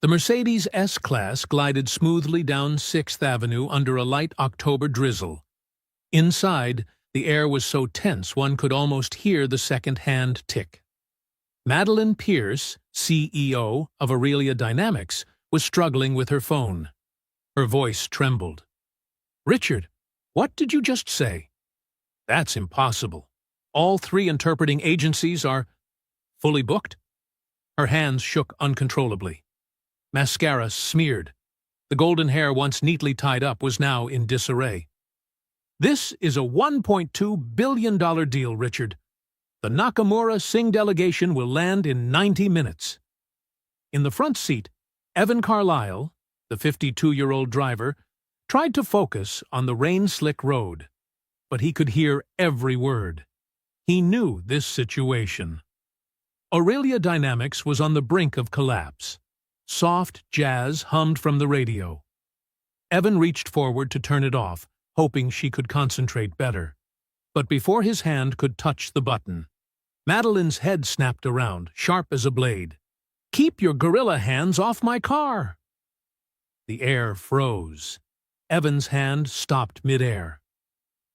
The Mercedes S-Class glided smoothly down 6th Avenue under a light October drizzle. Inside, the air was so tense one could almost hear the second-hand tick. Madeline Pierce, CEO of Aurelia Dynamics, was struggling with her phone. Her voice trembled. "Richard, what did you just say?" "That's impossible. All 3 interpreting agencies are fully booked." Her hands shook uncontrollably. Mascara smeared. The golden hair once neatly tied up was now in disarray. "This is a $1.2 billion deal, Richard. The Nakamura Singh delegation will land in 90 minutes. In the front seat, Evan Carlisle, the 52-year-old driver, tried to focus on the rain-slick road, but he could hear every word. He knew this situation. Aurelia Dynamics was on the brink of collapse. Soft jazz hummed from the radio. Evan reached forward to turn it off, hoping she could concentrate better. But before his hand could touch the button, Madeline's head snapped around, sharp as a blade. "Keep your gorilla hands off my car!" The air froze. Evan's hand stopped midair.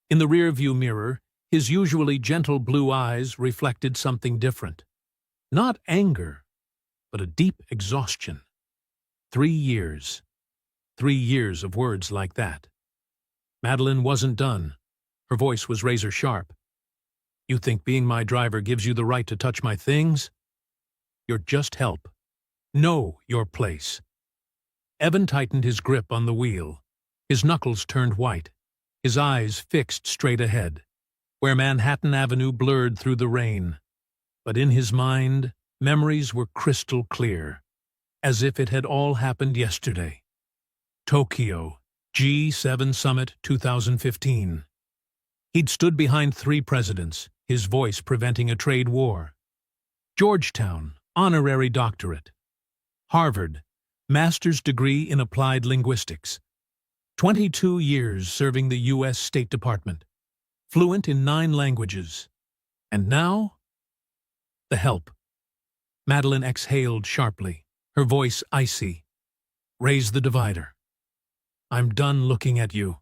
In the rearview mirror, his usually gentle blue eyes reflected something different. Not anger, but a deep exhaustion. 3 years. 3 years of words like that. Madeline wasn't done. Her voice was razor-sharp. "You think being my driver gives you the right to touch my things? You're just help. Know your place." Evan tightened his grip on the wheel. His knuckles turned white. His eyes fixed straight ahead, where Manhattan Avenue blurred through the rain. But in his mind, memories were crystal clear, as if it had all happened yesterday. Tokyo, G7 Summit 2015. He'd stood behind 3 presidents, his voice preventing a trade war. Georgetown, honorary doctorate. Harvard, master's degree in applied linguistics. 22 years serving the U.S. State Department. Fluent in 9 languages. And now? The help. Madeline exhaled sharply, her voice icy. "Raise the divider. I'm done looking at you."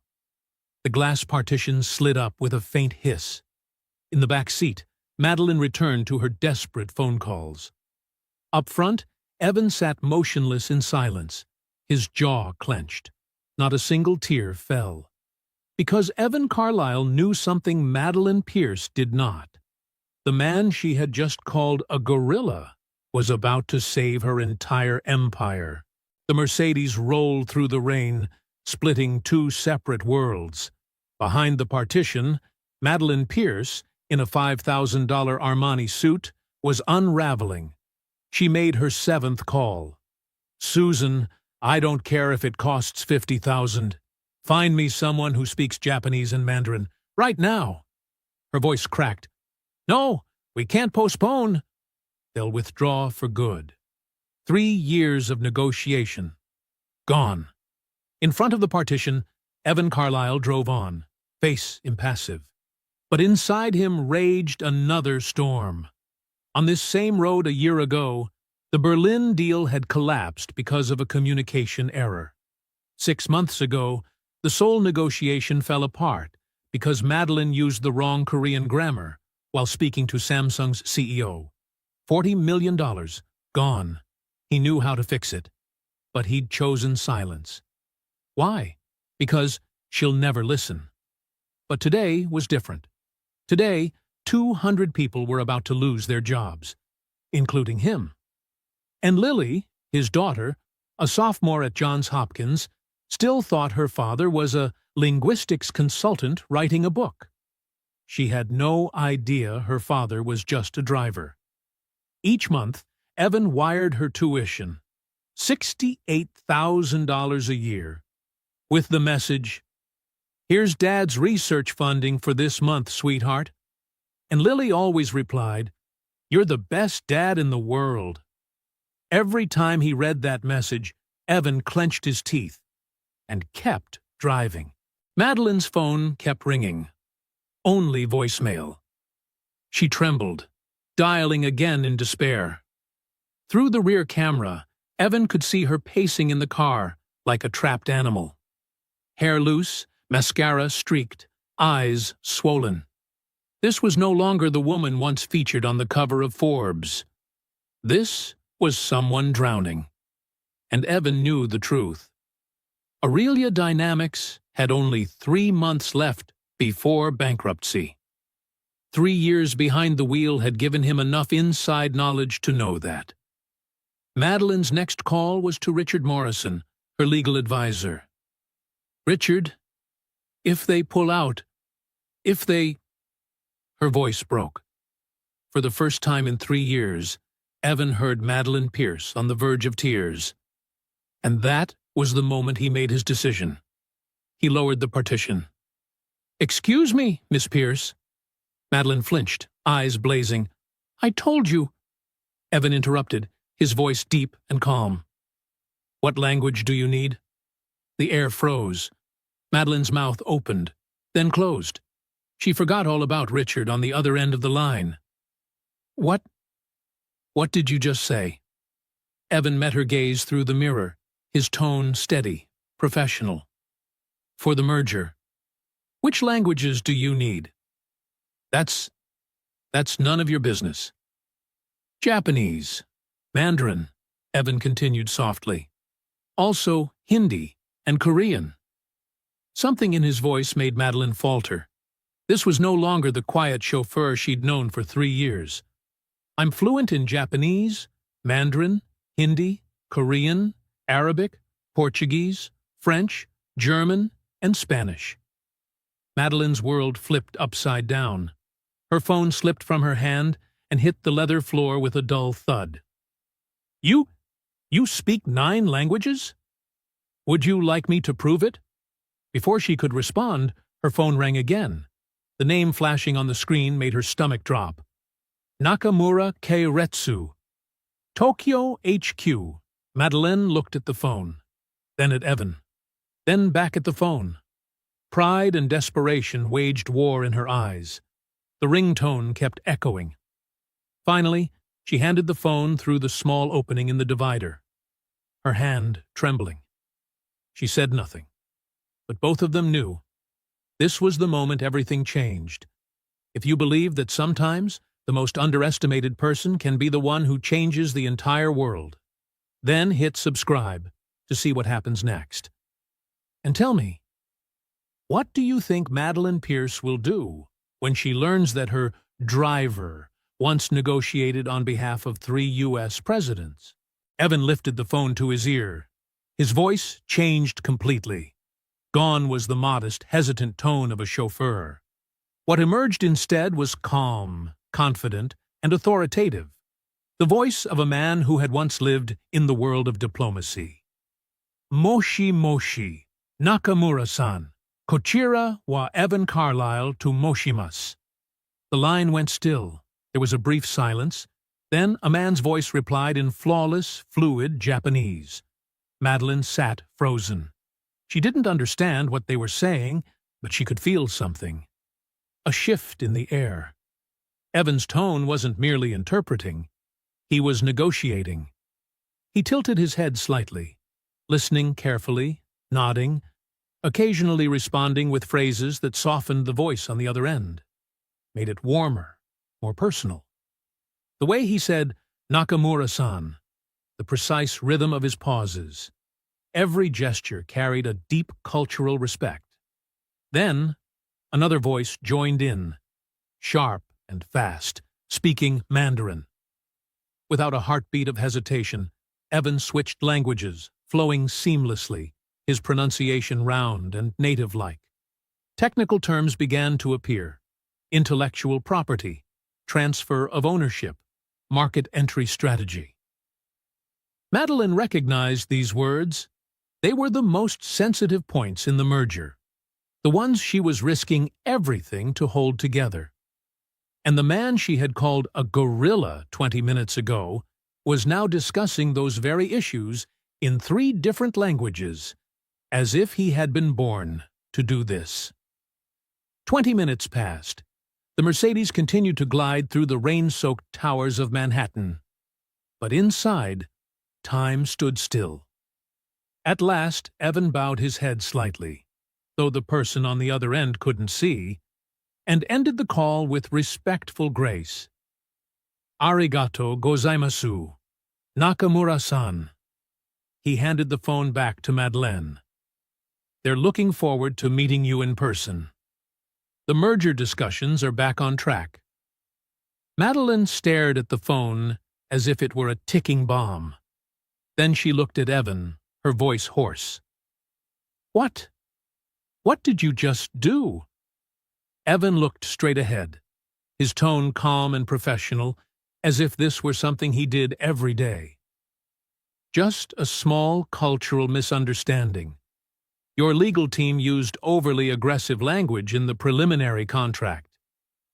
The glass partition slid up with a faint hiss. In the back seat, Madeline returned to her desperate phone calls. Up front, Evan sat motionless in silence, his jaw clenched. Not a single tear fell. Because Evan Carlisle knew something Madeline Pierce did not. The man she had just called a gorilla was about to save her entire empire. The Mercedes rolled through the rain, splitting 2 separate worlds. Behind the partition, Madeline Pierce, in a $5,000 Armani suit, was unraveling. She made her 7th call. "Susan, I don't care if it costs $50,000. Find me someone who speaks Japanese and Mandarin, right now." Her voice cracked. "No, we can't postpone." They'll withdraw for good. 3 years of negotiation. Gone. In front of the partition, Evan Carlisle drove on, face impassive. But inside him raged another storm. On this same road a year ago, the Berlin deal had collapsed because of a communication error. 6 months ago, the Seoul negotiation fell apart because Madeline used the wrong Korean grammar while speaking to Samsung's CEO. $40 million, gone. He knew how to fix it. But he'd chosen silence. Why? Because she'll never listen. But today was different. Today, 200 people were about to lose their jobs, including him. And Lily, his daughter, a sophomore at Johns Hopkins, still thought her father was a linguistics consultant writing a book. She had no idea her father was just a driver. Each month, Evan wired her tuition, $68,000 a year, with the message, "Here's Dad's research funding for this month, sweetheart." And Lily always replied, "You're the best dad in the world." Every time he read that message, Evan clenched his teeth and kept driving. Madeline's phone kept ringing. Only voicemail. She trembled, dialing again in despair. Through the rear camera, Evan could see her pacing in the car like a trapped animal. Hair loose, mascara streaked, eyes swollen. This was no longer the woman once featured on the cover of Forbes. This was someone drowning. And Evan knew the truth. Aurelia Dynamics had only 3 months left before bankruptcy. 3 years behind the wheel had given him enough inside knowledge to know that. Madeline's next call was to Richard Morrison, her legal advisor. "Richard, if they pull out, if they—" Her voice broke. For the first time in 3 years, Evan heard Madeline Pierce on the verge of tears. And that was the moment he made his decision. He lowered the partition. "Excuse me, Miss Pierce." Madeline flinched, eyes blazing. "I told you—" Evan interrupted, his voice deep and calm. "What language do you need?" The air froze. Madeline's mouth opened, then closed. She forgot all about Richard on the other end of the line. What did you just say?" Evan met her gaze through the mirror, his tone steady, professional. "For the merger. Which languages do you need?" That's none of your business." "Japanese, Mandarin," Evan continued softly. "Also Hindi and Korean." Something in his voice made Madeline falter. This was no longer the quiet chauffeur she'd known for 3 years. "I'm fluent in Japanese, Mandarin, Hindi, Korean, Arabic, Portuguese, French, German, and Spanish." Madeline's world flipped upside down. Her phone slipped from her hand and hit the leather floor with a dull thud. You speak 9 languages? Would you like me to prove it?" Before she could respond, her phone rang again. The name flashing on the screen made her stomach drop. "Nakamura Keiretsu. Tokyo HQ." Madeleine looked at the phone, then at Evan, then back at the phone. Pride and desperation waged war in her eyes. The ringtone kept echoing. Finally, she handed the phone through the small opening in the divider, her hand trembling. She said nothing, but both of them knew. This was the moment everything changed. If you believe that sometimes the most underestimated person can be the one who changes the entire world, then hit subscribe to see what happens next. And tell me, what do you think Madeline Pierce will do when she learns that her driver once negotiated on behalf of 3 U.S. presidents? Evan lifted the phone to his ear. His voice changed completely. Gone was the modest, hesitant tone of a chauffeur. What emerged instead was calm, confident, and authoritative. The voice of a man who had once lived in the world of diplomacy. "Moshi Moshi, Nakamura-san. Kochira wa Evan Carlyle to Moshimas." The line went still. There was a brief silence. Then a man's voice replied in flawless, fluid Japanese. Madeline sat frozen. She didn't understand what they were saying, but she could feel something. A shift in the air. Evan's tone wasn't merely interpreting. He was negotiating. He tilted his head slightly, listening carefully, nodding, occasionally responding with phrases that softened the voice on the other end, made it warmer, more personal. The way he said, "Nakamura-san," the precise rhythm of his pauses, every gesture carried a deep cultural respect. Then, another voice joined in, sharp and fast, speaking Mandarin. Without a heartbeat of hesitation, Evan switched languages, flowing seamlessly, his pronunciation round and native-like. Technical terms began to appear: intellectual property, transfer of ownership, market entry strategy. Madeline recognized these words. They were the most sensitive points in the merger, the ones she was risking everything to hold together. And the man she had called a gorilla 20 minutes ago was now discussing those very issues in 3 different languages, as if he had been born to do this. 20 minutes passed. The Mercedes continued to glide through the rain-soaked towers of Manhattan. But inside, Time stood still. At last, Evan bowed his head slightly, though the person on the other end couldn't see, and ended the call with respectful grace. "Arigato gozaimasu, Nakamura-san." He handed the phone back to Madeleine. "They're looking forward to meeting you in person. The merger discussions are back on track." Madeleine stared at the phone as if it were a ticking bomb. Then she looked at Evan, her voice hoarse. "What? What did you just do?" Evan looked straight ahead, his tone calm and professional, as if this were something he did every day. "Just a small cultural misunderstanding. Your legal team used overly aggressive language in the preliminary contract.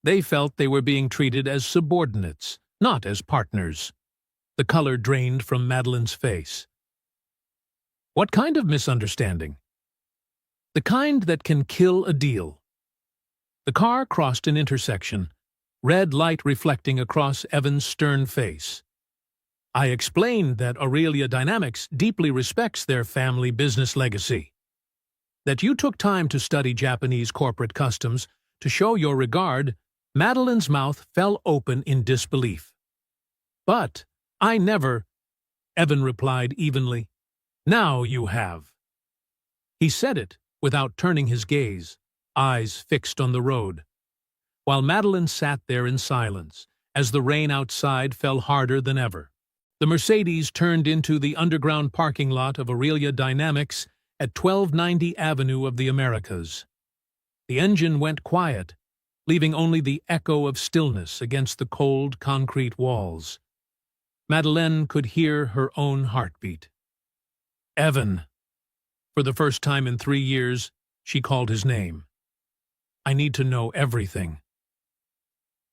They felt they were being treated as subordinates, not as partners." The color drained from Madeleine's face. "What kind of misunderstanding?" "The kind that can kill a deal." The car crossed an intersection, red light reflecting across Evan's stern face. "I explained that Aurelia Dynamics deeply respects their family business legacy. That you took time to study Japanese corporate customs to show your regard." Madeleine's mouth fell open in disbelief. "But I never," Evan replied evenly. "Now you have." He said it without turning his gaze, eyes fixed on the road, while Madeleine sat there in silence as the rain outside fell harder than ever. The Mercedes turned into the underground parking lot of Aurelia Dynamics at 1290 Avenue of the Americas. The engine went quiet, leaving only the echo of stillness against the cold concrete walls. Madeleine could hear her own heartbeat. "Evan." For the first time in 3 years, she called his name. "I need to know everything."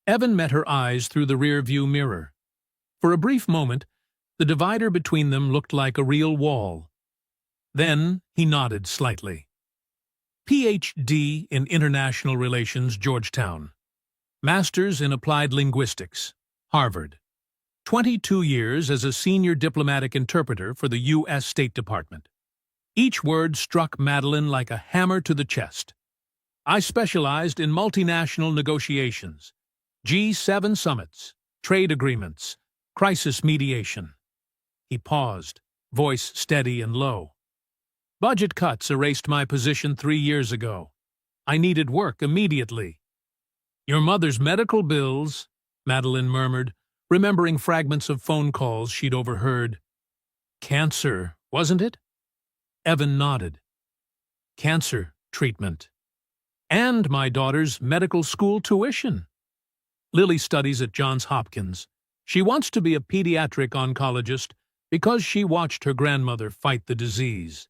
Evan met her eyes through the rear-view mirror. For a brief moment, the divider between them looked like a real wall. Then he nodded slightly. Ph.D. in International Relations, Georgetown. Master's in Applied Linguistics, Harvard. 22 years as a senior diplomatic interpreter for the U.S. State Department. Each word struck Madeleine like a hammer to the chest. "I specialized in multinational negotiations, G7 summits, trade agreements, crisis mediation." He paused, voice steady and low. "Budget cuts erased my position 3 years ago. I needed work immediately." "Your mother's medical bills," Madeleine murmured, remembering fragments of phone calls she'd overheard. "Cancer, wasn't it?" Evan nodded. "Cancer treatment. And my daughter's medical school tuition. Lily studies at Johns Hopkins. She wants to be a pediatric oncologist because she watched her grandmother fight the disease."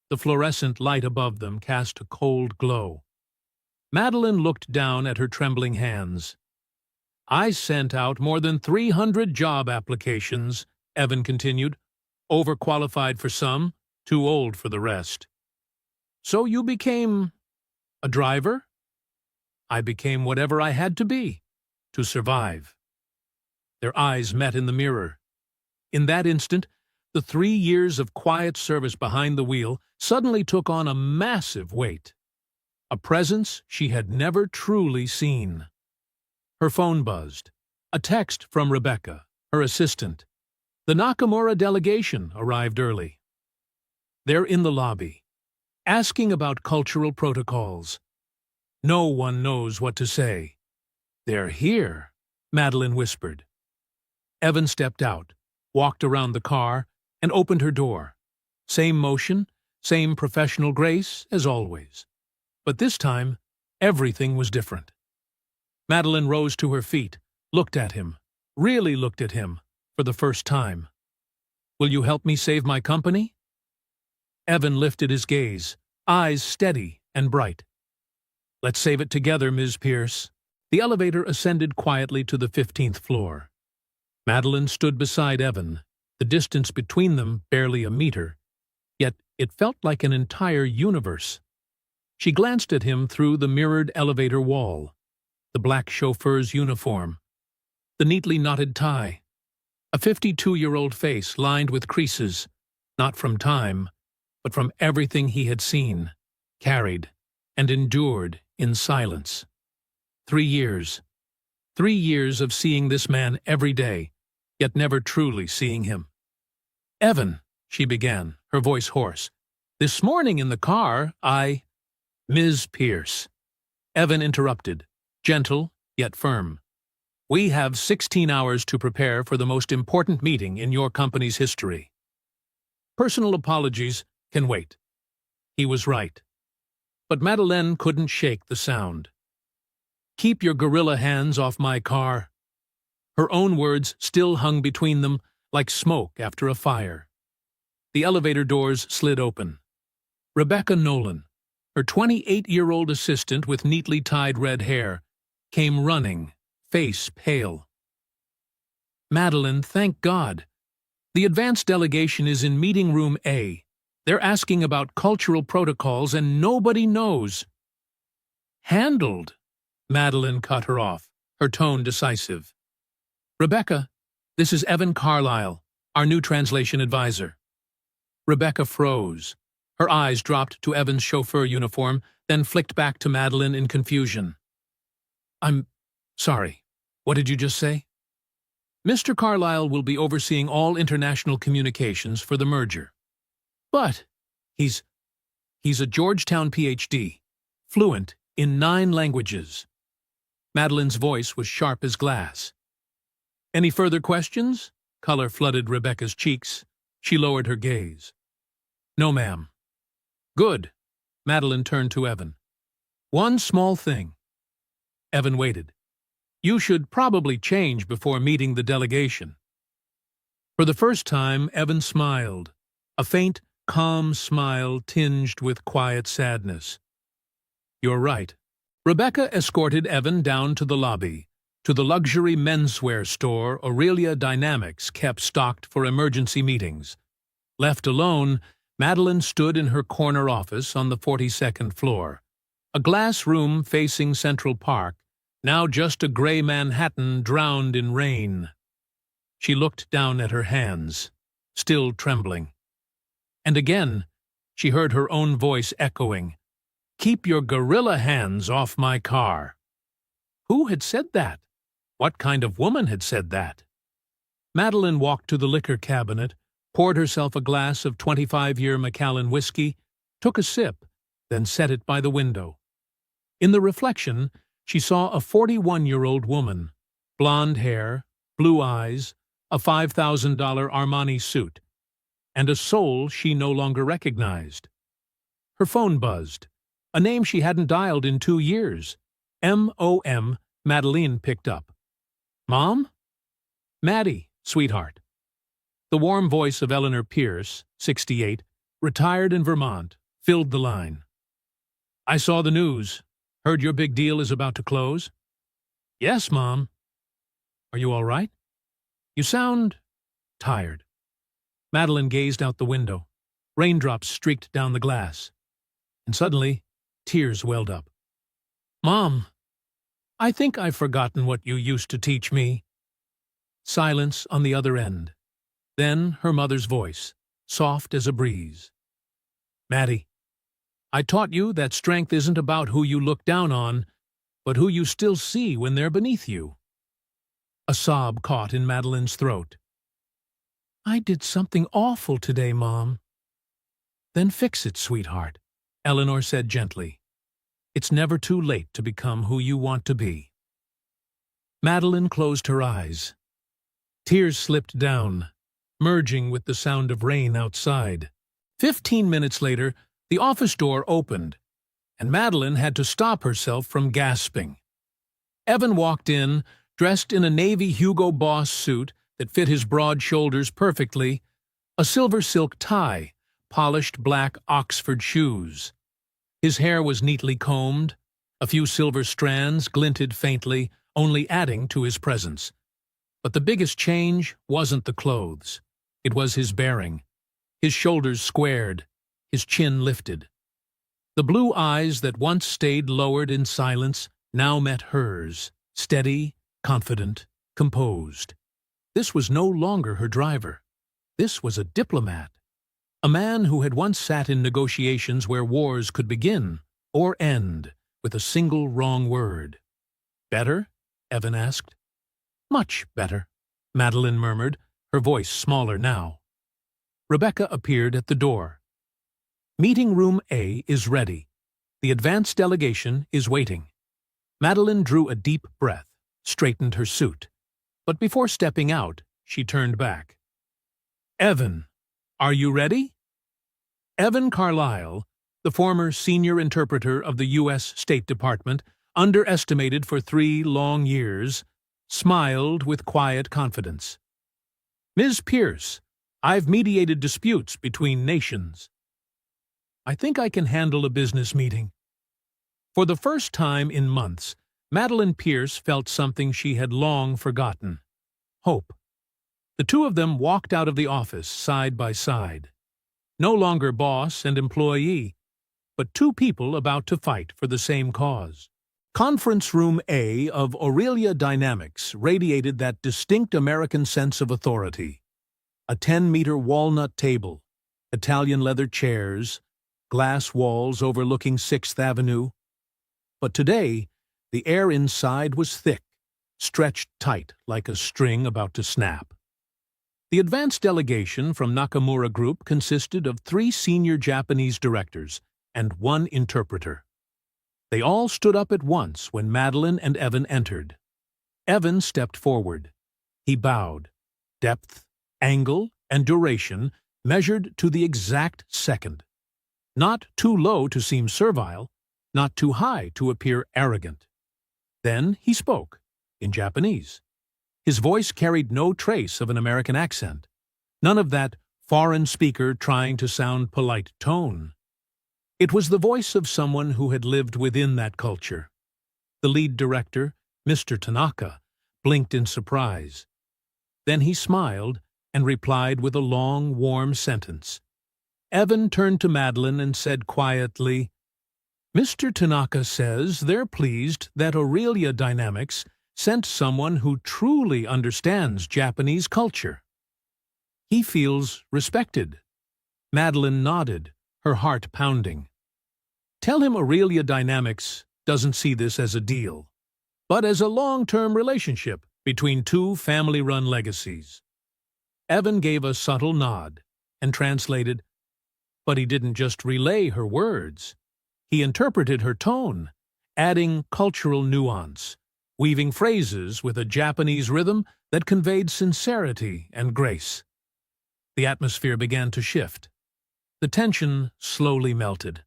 The fluorescent light above them cast a cold glow. Madeleine looked down at her trembling hands. "I sent out more than 300 job applications," Evan continued. "Overqualified for some, too old for the rest." "So you became a driver?" "I became whatever I had to be, to survive." Their eyes met in the mirror. In that instant, the 3 years of quiet service behind the wheel suddenly took on a massive weight. A presence she had never truly seen. Her phone buzzed. A text from Rebecca, her assistant. The Nakamura delegation arrived early. They're in the lobby, asking about cultural protocols. No one knows what to say. "They're here," Madeleine whispered. Evan stepped out, walked around the car, and opened her door. Same motion, same professional grace as always. But this time, everything was different. Madeleine rose to her feet, looked at him, really looked at him, for the first time. "Will you help me save my company?" Evan lifted his gaze, eyes steady and bright. "Let's save it together, Ms. Pierce." The elevator ascended quietly to the 15th floor. Madeleine stood beside Evan, the distance between them barely a meter, yet it felt like an entire universe. She glanced at him through the mirrored elevator wall, the black chauffeur's uniform, the neatly knotted tie, A 52-year-old face lined with creases, not from time, but from everything he had seen, carried, and endured in silence. 3 years. 3 years of seeing this man every day, yet never truly seeing him. "Evan," she began, her voice hoarse, "this morning in the car, Ms. Pierce." Evan interrupted, gentle yet firm. "We have 16 hours to prepare for the most important meeting in your company's history. Personal apologies can wait." He was right. But Madeleine couldn't shake the sound. "Keep your gorilla hands off my car." Her own words still hung between them like smoke after a fire. The elevator doors slid open. Rebecca Nolan, her 28-year-old assistant with neatly tied red hair, came running, face pale. "Madeleine, thank God. The advanced delegation is in meeting room A. They're asking about cultural protocols and nobody knows." "Handled," Madeleine cut her off, her tone decisive. "Rebecca, this is Evan Carlisle, our new translation advisor." Rebecca froze. Her eyes dropped to Evan's chauffeur uniform, then flicked back to Madeleine in confusion. "I'm sorry. What did you just say?" "Mr. Carlisle will be overseeing all international communications for the merger." "But he's a Georgetown PhD, fluent in 9 languages. Madeleine's voice was sharp as glass. "Any further questions?" Color flooded Rebecca's cheeks. She lowered her gaze. "No, ma'am." "Good." Madeleine turned to Evan. "One small thing." Evan waited. "You should probably change before meeting the delegation." For the first time, Evan smiled, a faint, calm smile tinged with quiet sadness. "You're right." Rebecca escorted Evan down to the lobby, to the luxury menswear store Aurelia Dynamics kept stocked for emergency meetings. Left alone, Madeleine stood in her corner office on the 42nd floor, a glass room facing Central Park, now just a gray Manhattan drowned in rain. She looked down at her hands, still trembling. And again, she heard her own voice echoing, "Keep your gorilla hands off my car." Who had said that? What kind of woman had said that? Madeleine walked to the liquor cabinet, poured herself a glass of 25-year Macallan whiskey, took a sip, then set it by the window. In the reflection, she saw a 41-year-old woman, blonde hair, blue eyes, a $5,000 Armani suit, and a soul she no longer recognized. Her phone buzzed, a name she hadn't dialed in 2 years. M.O.M. Madeleine picked up. "Mom?" "Maddie, sweetheart." The warm voice of Eleanor Pierce, 68, retired in Vermont, filled the line. "I saw the news. Heard your big deal is about to close?" "Yes, Mom." "Are you all right? You sound tired." Madeleine gazed out the window. Raindrops streaked down the glass. And suddenly, tears welled up. "Mom, I think I've forgotten what you used to teach me." Silence on the other end. Then her mother's voice, soft as a breeze. "Maddie, I taught you that strength isn't about who you look down on, but who you still see when they're beneath you." A sob caught in Madeleine's throat. "I did something awful today, Mom." "Then fix it, sweetheart," Eleanor said gently. "It's never too late to become who you want to be." Madeleine closed her eyes. Tears slipped down, merging with the sound of rain outside. 15 minutes later, the office door opened, and Madeleine had to stop herself from gasping. Evan walked in, dressed in a navy Hugo Boss suit that fit his broad shoulders perfectly, a silver silk tie, polished black Oxford shoes. His hair was neatly combed. A few silver strands glinted faintly, only adding to his presence. But the biggest change wasn't the clothes. It was his bearing. His shoulders squared, his chin lifted. The blue eyes that once stayed lowered in silence now met hers, steady, confident, composed. This was no longer her driver. This was a diplomat. A man who had once sat in negotiations where wars could begin or end with a single wrong word. "Better?" Evan asked. "Much better," Madeline murmured, her voice smaller now. Rebecca appeared at the door. "Meeting room A is ready. The advance delegation is waiting." Madeline drew a deep breath, straightened her suit. But before stepping out, she turned back. "Evan, are you ready?" Evan Carlisle, the former senior interpreter of the U.S. State Department, underestimated for 3 long years, smiled with quiet confidence. "Ms. Pierce, I've mediated disputes between nations. I think I can handle a business meeting." For the first time in months, Madeline Pierce felt something she had long forgotten: hope. The two of them walked out of the office side by side. No longer boss and employee, but two people about to fight for the same cause. Conference Room A of Aurelia Dynamics radiated that distinct American sense of authority. A 10-meter walnut table, Italian leather chairs, glass walls overlooking 6th Avenue. But today, the air inside was thick, stretched tight like a string about to snap. The advance delegation from Nakamura Group consisted of 3 senior Japanese directors and 1 interpreter. They all stood up at once when Madeline and Evan entered. Evan stepped forward. He bowed. Depth, angle, and duration measured to the exact second. Not too low to seem servile, not too high to appear arrogant. Then he spoke, in Japanese. His voice carried no trace of an American accent, none of that foreign speaker trying to sound polite tone. It was the voice of someone who had lived within that culture. The lead director, Mr. Tanaka, blinked in surprise. Then he smiled and replied with a long, warm sentence. Evan turned to Madeline and said quietly, "Mr. Tanaka says they're pleased that Aurelia Dynamics sent someone who truly understands Japanese culture. He feels respected." Madeline nodded, her heart pounding. "Tell him Aurelia Dynamics doesn't see this as a deal, but as a long-term relationship between 2 family-run legacies." Evan gave a subtle nod and translated, but he didn't just relay her words. He interpreted her tone, adding cultural nuance, weaving phrases with a Japanese rhythm that conveyed sincerity and grace. The atmosphere began to shift. The tension slowly melted.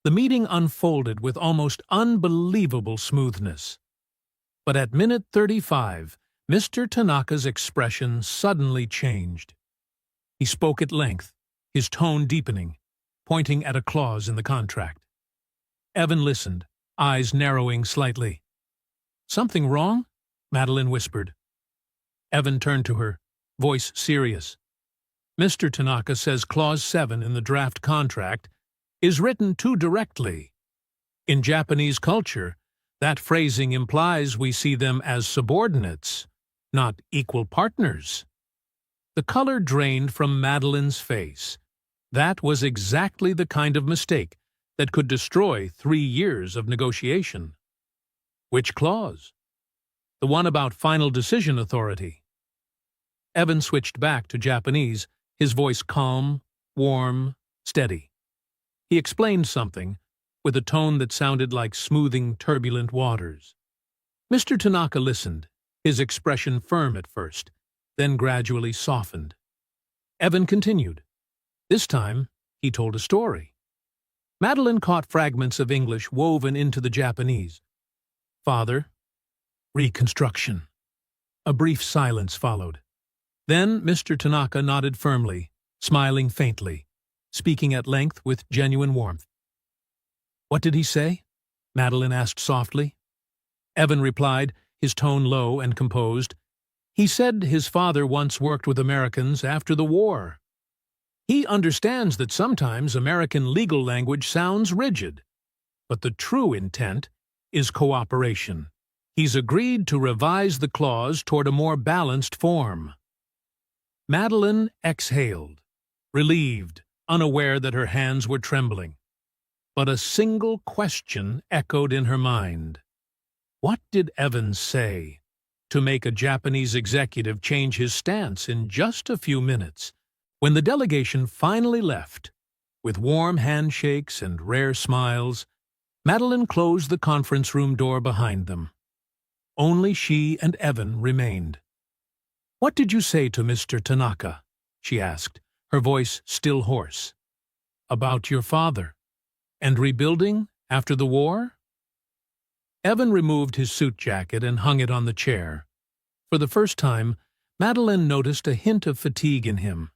The meeting unfolded with almost unbelievable smoothness. But at minute 35, Mr. Tanaka's expression suddenly changed. He spoke at length, his tone deepening, pointing at a clause in the contract. Evan listened, eyes narrowing slightly. "Something wrong?" Madeline whispered. Evan turned to her, voice serious. "Mr. Tanaka says Clause 7 in the draft contract is written too directly. In Japanese culture, that phrasing implies we see them as subordinates, not equal partners." The color drained from Madeline's face. That was exactly the kind of mistake that could destroy 3 years of negotiation. "Which clause?" "The one about final decision authority." Evan switched back to Japanese, his voice calm, warm, steady. He explained something, with a tone that sounded like smoothing turbulent waters. Mr. Tanaka listened, his expression firm at first, then gradually softened. Evan continued. This time, he told a story. Madeline caught fragments of English woven into the Japanese. "Father, reconstruction." A brief silence followed. Then Mr. Tanaka nodded firmly, smiling faintly, speaking at length with genuine warmth. "What did he say?" Madeline asked softly. Evan replied, his tone low and composed. "He said his father once worked with Americans after the war. He understands that sometimes American legal language sounds rigid, but the true intent is cooperation. He's agreed to revise the clause toward a more balanced form. Madeline exhaled, relieved, unaware that her hands were trembling. But a single question echoed in her mind. What did Evans say to make a Japanese executive change his stance in just a few minutes? When the delegation finally left, with warm handshakes and rare smiles, Madeline closed the conference room door behind them. Only she and Evan remained. "What did you say to Mr. Tanaka?" she asked, her voice still hoarse. "About your father, and rebuilding after the war?" Evan removed his suit jacket and hung it on the chair. For the first time, Madeline noticed a hint of fatigue in him.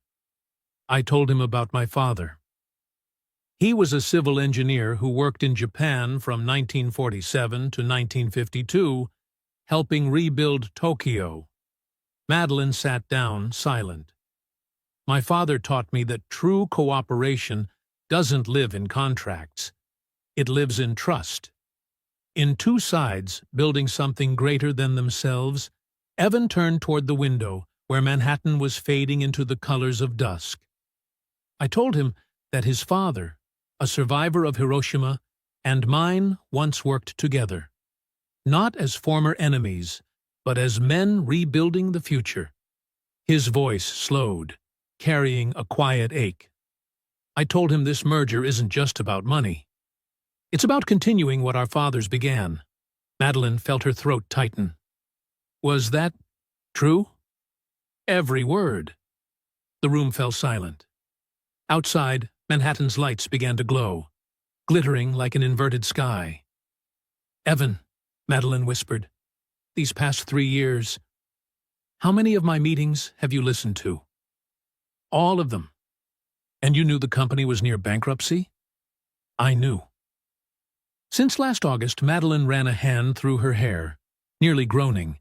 "I told him about my father. He was a civil engineer who worked in Japan from 1947 to 1952, helping rebuild Tokyo." Madeline sat down, silent. "My father taught me that true cooperation doesn't live in contracts. It lives in trust. In two sides, building something greater than themselves." Evan turned toward the window, where Manhattan was fading into the colors of dusk. "I told him that his father, a survivor of Hiroshima, and mine once worked together. Not as former enemies, but as men rebuilding the future." His voice slowed, carrying a quiet ache. "I told him this merger isn't just about money. It's about continuing what our fathers began." Madeline felt her throat tighten. "Was that true?" "Every word." The room fell silent. Outside, Manhattan's lights began to glow, glittering like an inverted sky. "Evan," Madeline whispered, "these past 3 years, how many of my meetings have you listened to?" "All of them." "And you knew the company was near bankruptcy?" "I knew." Since last August, Madeline ran a hand through her hair, nearly groaning.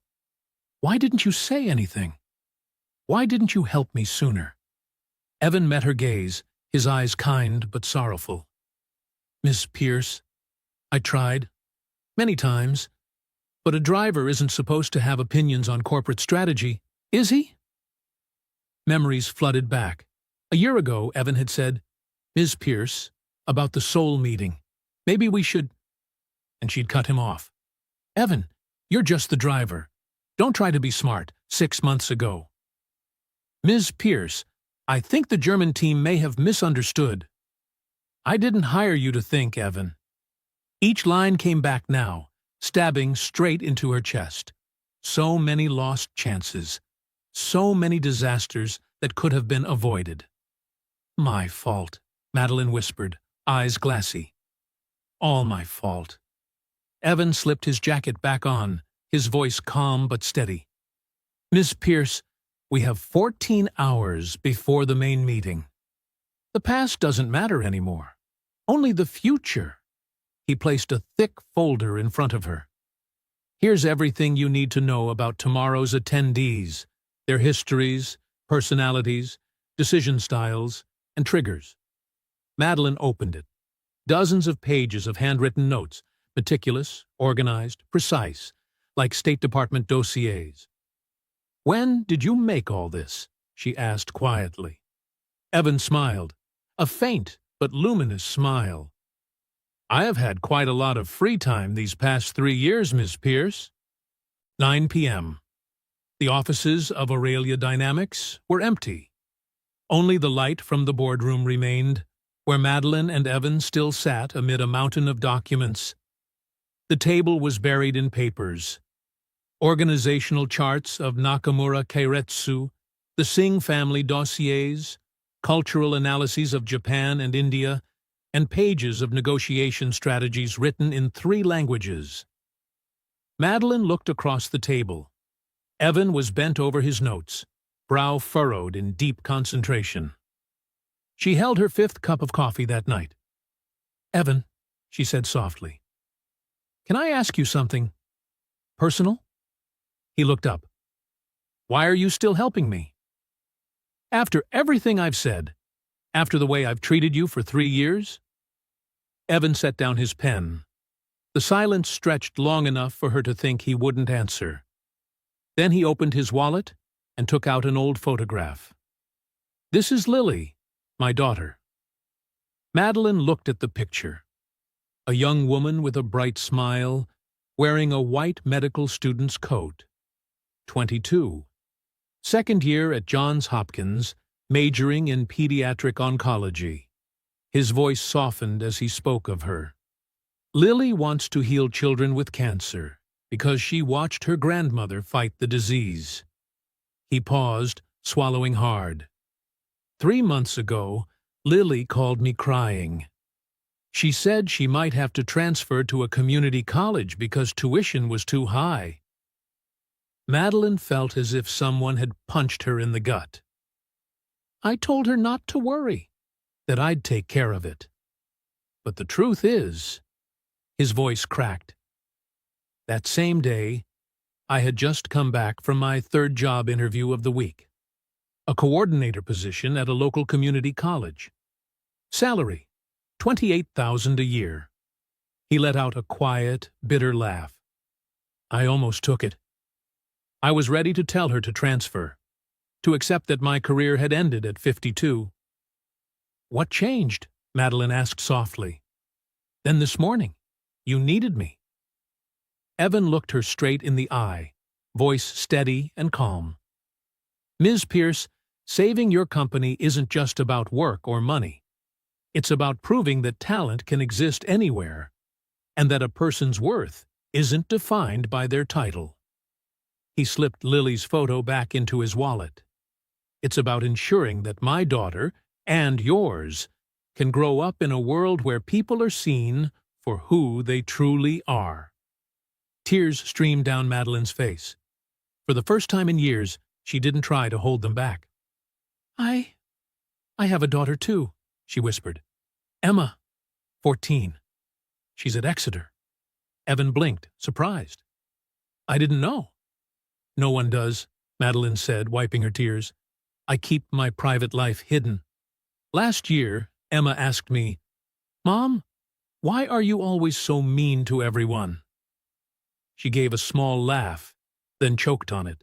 "Why didn't you say anything? Why didn't you help me sooner?" Evan met her gaze, his eyes kind but sorrowful. "Miss Pierce, I tried, many times, but a driver isn't supposed to have opinions on corporate strategy, is he?" Memories flooded back. A year ago, Evan had said, "Ms. Pierce, about the Seoul meeting. Maybe we should—" And she'd cut him off. "Evan, you're just the driver. Don't try to be smart," 6 months ago. "Ms. Pierce, I think the German team may have misunderstood." "I didn't hire you to think, Evan." Each line came back now, stabbing straight into her chest. So many lost chances. So many disasters that could have been avoided. "My fault," Madeline whispered, eyes glassy. "All my fault." Evan slipped his jacket back on, his voice calm but steady. "Miss Pierce, we have 14 hours before the main meeting. The past doesn't matter anymore. Only the future." He placed a thick folder in front of her. "Here's everything you need to know about tomorrow's attendees, their histories, personalities, decision styles, and triggers." Madeline opened it. Dozens of pages of handwritten notes, meticulous, organized, precise, like State Department dossiers. "When did you make all this?" she asked quietly. Evan smiled, a faint but luminous smile. "I have had quite a lot of free time these past 3 years, Miss Pierce." 9 p.m. The offices of Aurelia Dynamics were empty. Only the light from the boardroom remained, where Madeline and Evan still sat amid a mountain of documents. The table was buried in papers. Organizational charts of Nakamura Keiretsu, the Singh family dossiers, cultural analyses of Japan and India, and pages of negotiation strategies written in 3 languages. Madeline looked across the table. Evan was bent over his notes, brow furrowed in deep concentration. She held her 5th cup of coffee that night. "Evan," she said softly, "can I ask you something personal?" He looked up. "Why are you still helping me?" "After everything I've said, after the way I've treated you for 3 years?" Evan set down his pen. The silence stretched long enough for her to think he wouldn't answer. Then he opened his wallet and took out an old photograph. "This is Lily, my daughter." Madeline looked at the picture. A young woman with a bright smile, wearing a white medical student's coat. 22. Second year at Johns Hopkins, majoring in pediatric oncology. His voice softened as he spoke of her. "Lily wants to heal children with cancer because she watched her grandmother fight the disease." He paused, swallowing hard. "3 months ago, Lily called me crying. She said she might have to transfer to a community college because tuition was too high." Madeline felt as if someone had punched her in the gut. "I told her not to worry, that I'd take care of it. But the truth is," his voice cracked, "that same day, I had just come back from my 3rd job interview of the week. A coordinator position at a local community college. Salary, $28,000 a year." He let out a quiet, bitter laugh. "I almost took it. I was ready to tell her to transfer, to accept that my career had ended at 52. "What changed?" Madeline asked softly. "Then this morning, you needed me." Evan looked her straight in the eye, voice steady and calm. "Ms. Pierce, saving your company isn't just about work or money. It's about proving that talent can exist anywhere, and that a person's worth isn't defined by their title." He slipped Lily's photo back into his wallet. "It's about ensuring that my daughter, and yours, can grow up in a world where people are seen for who they truly are." Tears streamed down Madeline's face. For the first time in years, she didn't try to hold them back. I have a daughter too," she whispered. "Emma, 14. She's at Exeter." Evan blinked, surprised. "I didn't know." "No one does," Madeline said, wiping her tears. "I keep my private life hidden. Last year, Emma asked me, 'Mom, why are you always so mean to everyone?' She gave a small laugh, then choked on it.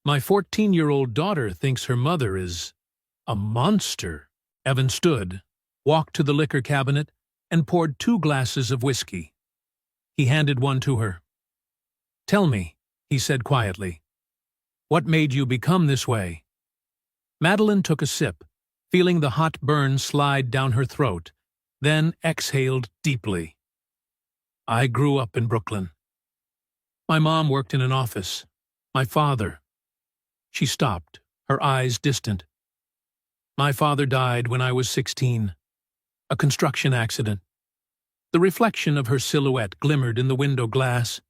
'My 14-year-old daughter thinks her mother is a monster.'" Evan stood, walked to the liquor cabinet, and poured 2 glasses of whiskey. He handed one to her. "Tell me," he said quietly, "what made you become this way?" Madeline took a sip, feeling the hot burn slide down her throat, then exhaled deeply. "I grew up in Brooklyn. My mom worked in an office. My father—" She stopped, her eyes distant. "My father died when I was 16. A construction accident." The reflection of her silhouette glimmered in the window glass.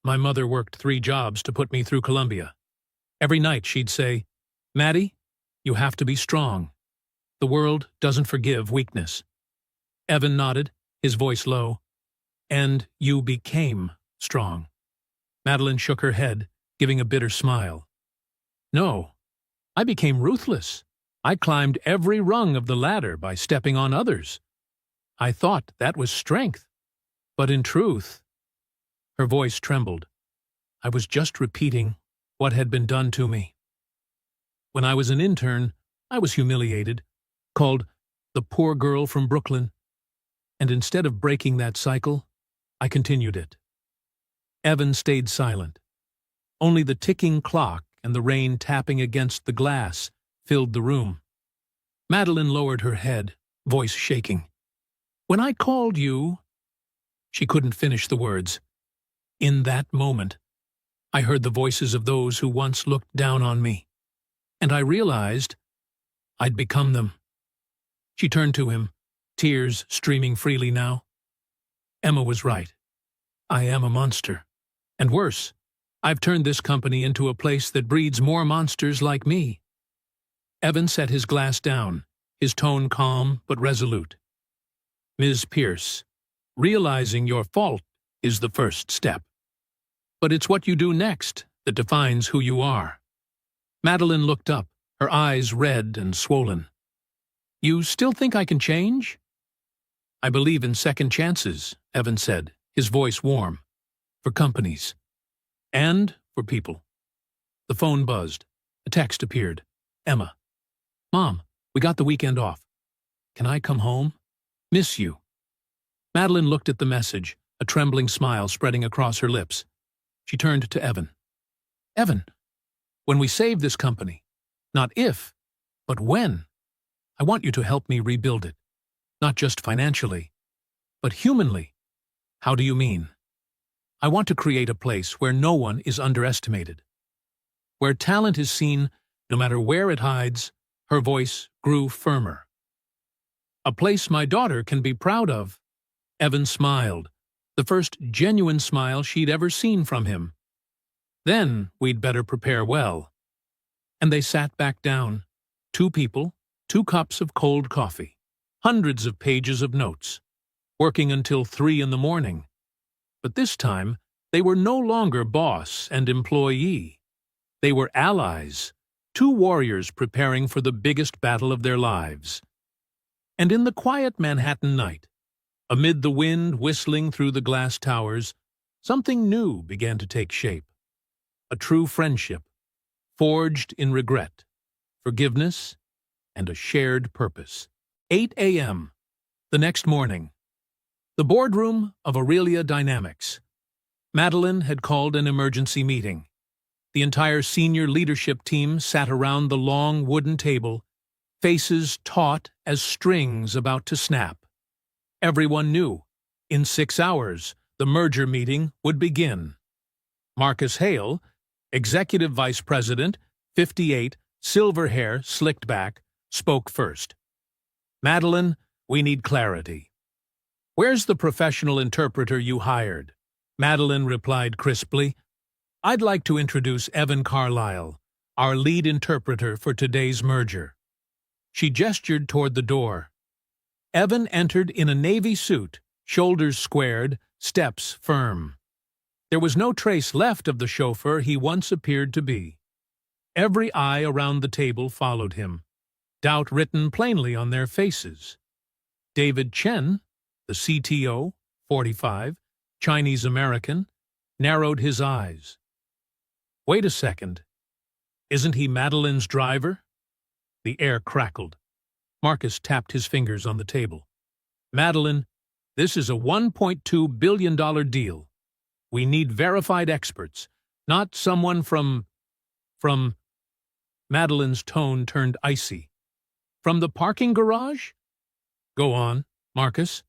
"My mother worked 3 jobs to put me through Columbia. Every night she'd say, 'Maddie, you have to be strong. The world doesn't forgive weakness.'" Evan nodded, his voice low. "And you became strong." Madeline shook her head, giving a bitter smile. "No, I became ruthless. I climbed every rung of the ladder by stepping on others. I thought that was strength. But in truth," her voice trembled, "I was just repeating what had been done to me. When I was an intern, I was humiliated, called the poor girl from Brooklyn. And instead of breaking that cycle, I continued it." Evan stayed silent. Only the ticking clock and the rain tapping against the glass filled the room. Madeline lowered her head, voice shaking. "When I called you—" She couldn't finish the words. "In that moment, I heard the voices of those who once looked down on me, and I realized I'd become them." She turned to him, tears streaming freely now. "Emma was right. I am a monster. And worse, I've turned this company into a place that breeds more monsters like me." Evan set his glass down, his tone calm but resolute. "Ms. Pierce, realizing your fault is the first step. But it's what you do next that defines who you are." Madeline looked up, her eyes red and swollen. "You still think I can change?" I believe in second chances, Evan said, his voice warm. For companies. And for people. The phone buzzed. A text appeared. Emma. Mom, we got the weekend off. Can I come home? Miss you. Madeline looked at the message, a trembling smile spreading across her lips. She turned to Evan. Evan, when we save this company, not if, but when, I want you to help me rebuild it. Not just financially, but humanly. How do you mean? I want to create a place where no one is underestimated. Where talent is seen, no matter where it hides, her voice grew firmer. A place my daughter can be proud of. Evan smiled, the first genuine smile she'd ever seen from him. Then we'd better prepare well. And they sat back down. 2 people, 2 cups of cold coffee, hundreds of pages of notes, working until 3 in the morning. But this time, they were no longer boss and employee. They were allies, 2 warriors preparing for the biggest battle of their lives. And in the quiet Manhattan night, amid the wind whistling through the glass towers, something new began to take shape. A true friendship, forged in regret, forgiveness, and a shared purpose. 8 a.m. The next morning. The boardroom of Aurelia Dynamics. Madeline had called an emergency meeting. The entire senior leadership team sat around the long wooden table, faces taut as strings about to snap. Everyone knew, in 6 hours, the merger meeting would begin. Marcus Hale, Executive Vice President, 58, silver hair slicked back, spoke first. Madeline, we need clarity. Where's the professional interpreter you hired? Madeline replied crisply. I'd like to introduce Evan Carlisle, our lead interpreter for today's merger. She gestured toward the door. Evan entered in a navy suit, shoulders squared, steps firm. There was no trace left of the chauffeur he once appeared to be. Every eye around the table followed him, doubt written plainly on their faces. David Chen, the CTO, 45, Chinese-American, narrowed his eyes. Wait a second. Isn't he Madeline's driver? The air crackled. Marcus tapped his fingers on the table. Madeline, this is a $1.2 billion deal. We need verified experts, not someone from... Madeline's tone turned icy. From the parking garage? Go on, Marcus.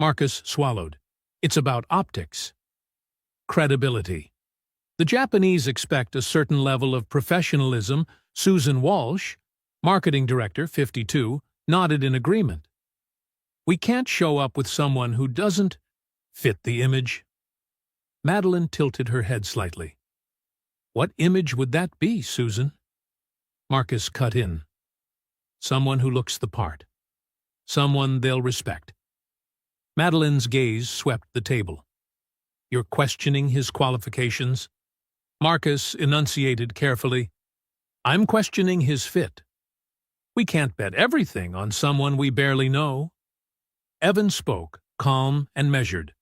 Marcus swallowed. It's about optics. Credibility. The Japanese expect a certain level of professionalism. Susan Walsh, marketing director, 52, nodded in agreement. We can't show up with someone who doesn't fit the image. Madeline tilted her head slightly. What image would that be, Susan? Marcus cut in. Someone who looks the part. Someone they'll respect. Madeline's gaze swept the table. You're questioning his qualifications? Marcus enunciated carefully. I'm questioning his fit. We can't bet everything on someone we barely know. Evan spoke, calm and measured.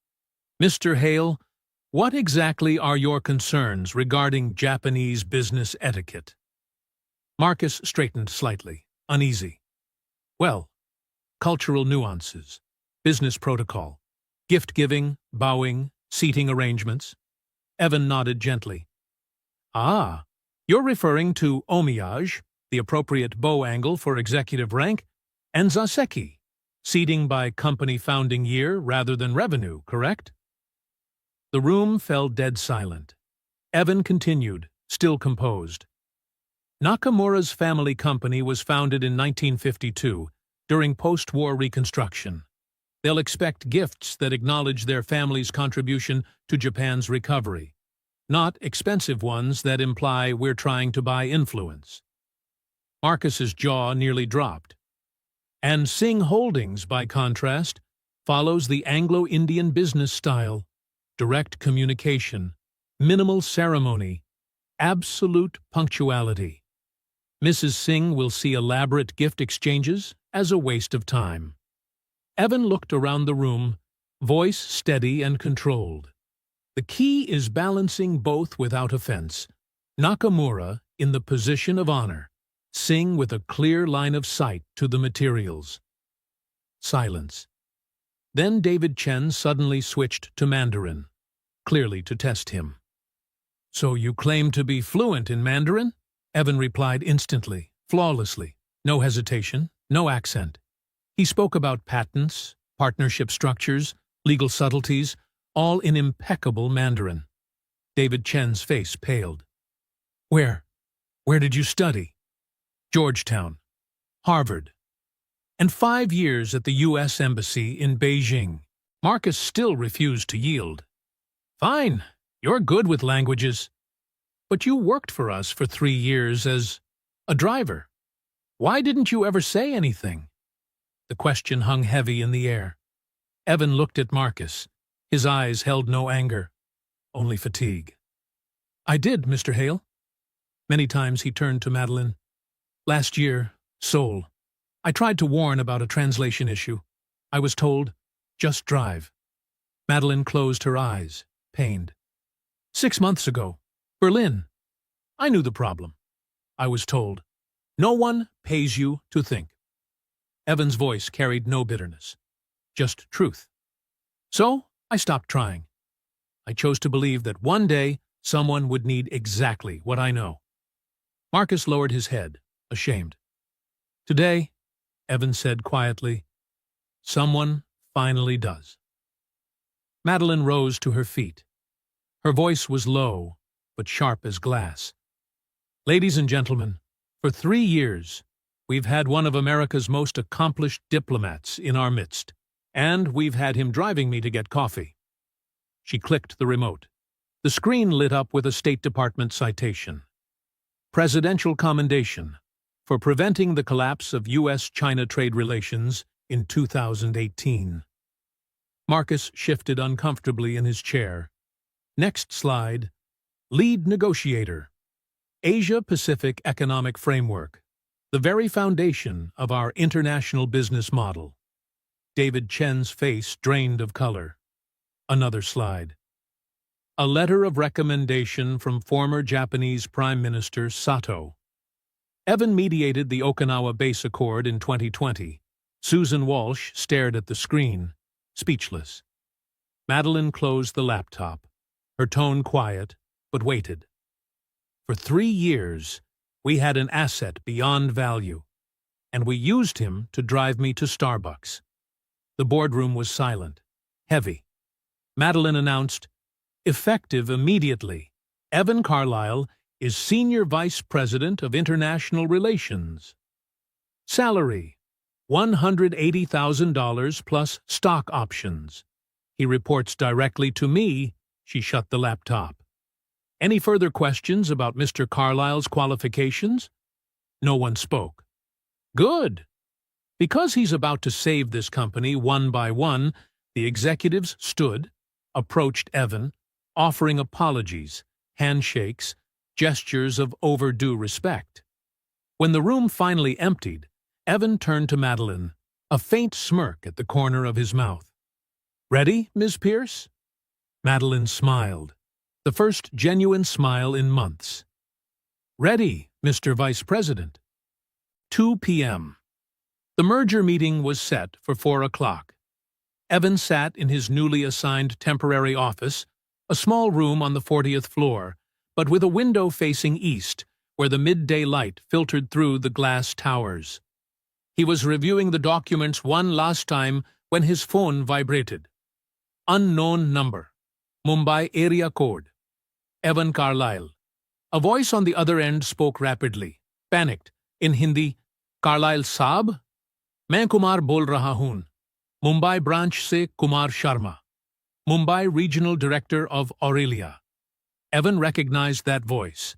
Mr. Hale, what exactly are your concerns regarding Japanese business etiquette? Marcus straightened slightly, uneasy. Well, cultural nuances, business protocol, gift-giving, bowing, seating arrangements. Evan nodded gently. Ah, you're referring to omiyage, the appropriate bow angle for executive rank, and zaseki, seating by company founding year rather than revenue, correct? The room fell dead silent. Evan continued, still composed. Nakamura's family company was founded in 1952, during post-war Reconstruction. They'll expect gifts that acknowledge their family's contribution to Japan's recovery, not expensive ones that imply we're trying to buy influence. Marcus's jaw nearly dropped. And Singh Holdings, by contrast, follows the Anglo-Indian business style, direct communication, minimal ceremony, absolute punctuality. Mrs. Singh will see elaborate gift exchanges as a waste of time. Evan looked around the room, voice steady and controlled. The key is balancing both without offense. Nakamura in the position of honor. Sing with a clear line of sight to the materials. Silence. Then David Chen suddenly switched to Mandarin, clearly to test him. "So you claim to be fluent in Mandarin?" Evan replied instantly, flawlessly, no hesitation, no accent. He spoke about patents, partnership structures, legal subtleties, all in impeccable Mandarin. David Chen's face paled. Where did you study?" "Georgetown, Harvard, and 5 years at the U.S. Embassy in Beijing." Marcus still refused to yield. "Fine, you're good with languages. But you worked for us for 3 years as a driver. Why didn't you ever say anything?" The question hung heavy in the air. Evan looked at Marcus. His eyes held no anger, only fatigue. "I did, Mr. Hale." Many times he turned to Madeline. "Last year, Seoul. I tried to warn about a translation issue. I was told, just drive." Madeline closed her eyes, pained. 6 months ago, Berlin. I knew the problem. I was told, no one pays you to think. Evan's voice carried no bitterness, just truth. So I stopped trying. I chose to believe that one day someone would need exactly what I know. Marcus lowered his head, ashamed. "Today," Evan said quietly, "someone finally does." Madeline rose to her feet. Her voice was low, but sharp as glass. "Ladies and gentlemen, for 3 years, we've had one of America's most accomplished diplomats in our midst, and we've had him driving me to get coffee." She clicked the remote. The screen lit up with a State Department citation. Presidential Commendation for preventing the collapse of U.S.-China trade relations in 2018. Marcus shifted uncomfortably in his chair. Next slide. Lead Negotiator. Asia-Pacific Economic Framework. The very foundation of our international business model. David Chen's face drained of color. Another slide. A letter of recommendation from former Japanese Prime Minister Sato. Evan mediated the Okinawa Base Accord in 2020. Susan Walsh stared at the screen, speechless. Madeline closed the laptop, her tone quiet, but waited. For 3 years, we had an asset beyond value, and we used him to drive me to Starbucks. The boardroom was silent, heavy. Madeline announced, "Effective immediately, Evan Carlisle is Senior Vice President of International Relations. Salary, $180,000 plus stock options. He reports directly to me." She shut the laptop. "Any further questions about Mr. Carlisle's qualifications?" No one spoke. "Good. Because he's about to save this company one by one, the executives stood, approached Evan, offering apologies, handshakes, gestures of overdue respect. When the room finally emptied, Evan turned to Madeline, a faint smirk at the corner of his mouth. "Ready, Ms. Pierce?" Madeline smiled, the first genuine smile in months. "Ready, Mr. Vice President." 2 p.m. The merger meeting was set for 4 o'clock. Evan sat in his newly assigned temporary office, a small room on the 40th floor, but with a window facing east, where the midday light filtered through the glass towers. He was reviewing the documents one last time when his phone vibrated. Unknown number. Mumbai area code. Evan Carlisle. A voice on the other end spoke rapidly, panicked, in Hindi. "Carlisle Saab? मैं कुमार बोल रहा हूँ. Mumbai branch से Kumar Sharma. Mumbai Regional Director of Aurelia." Evan recognized that voice.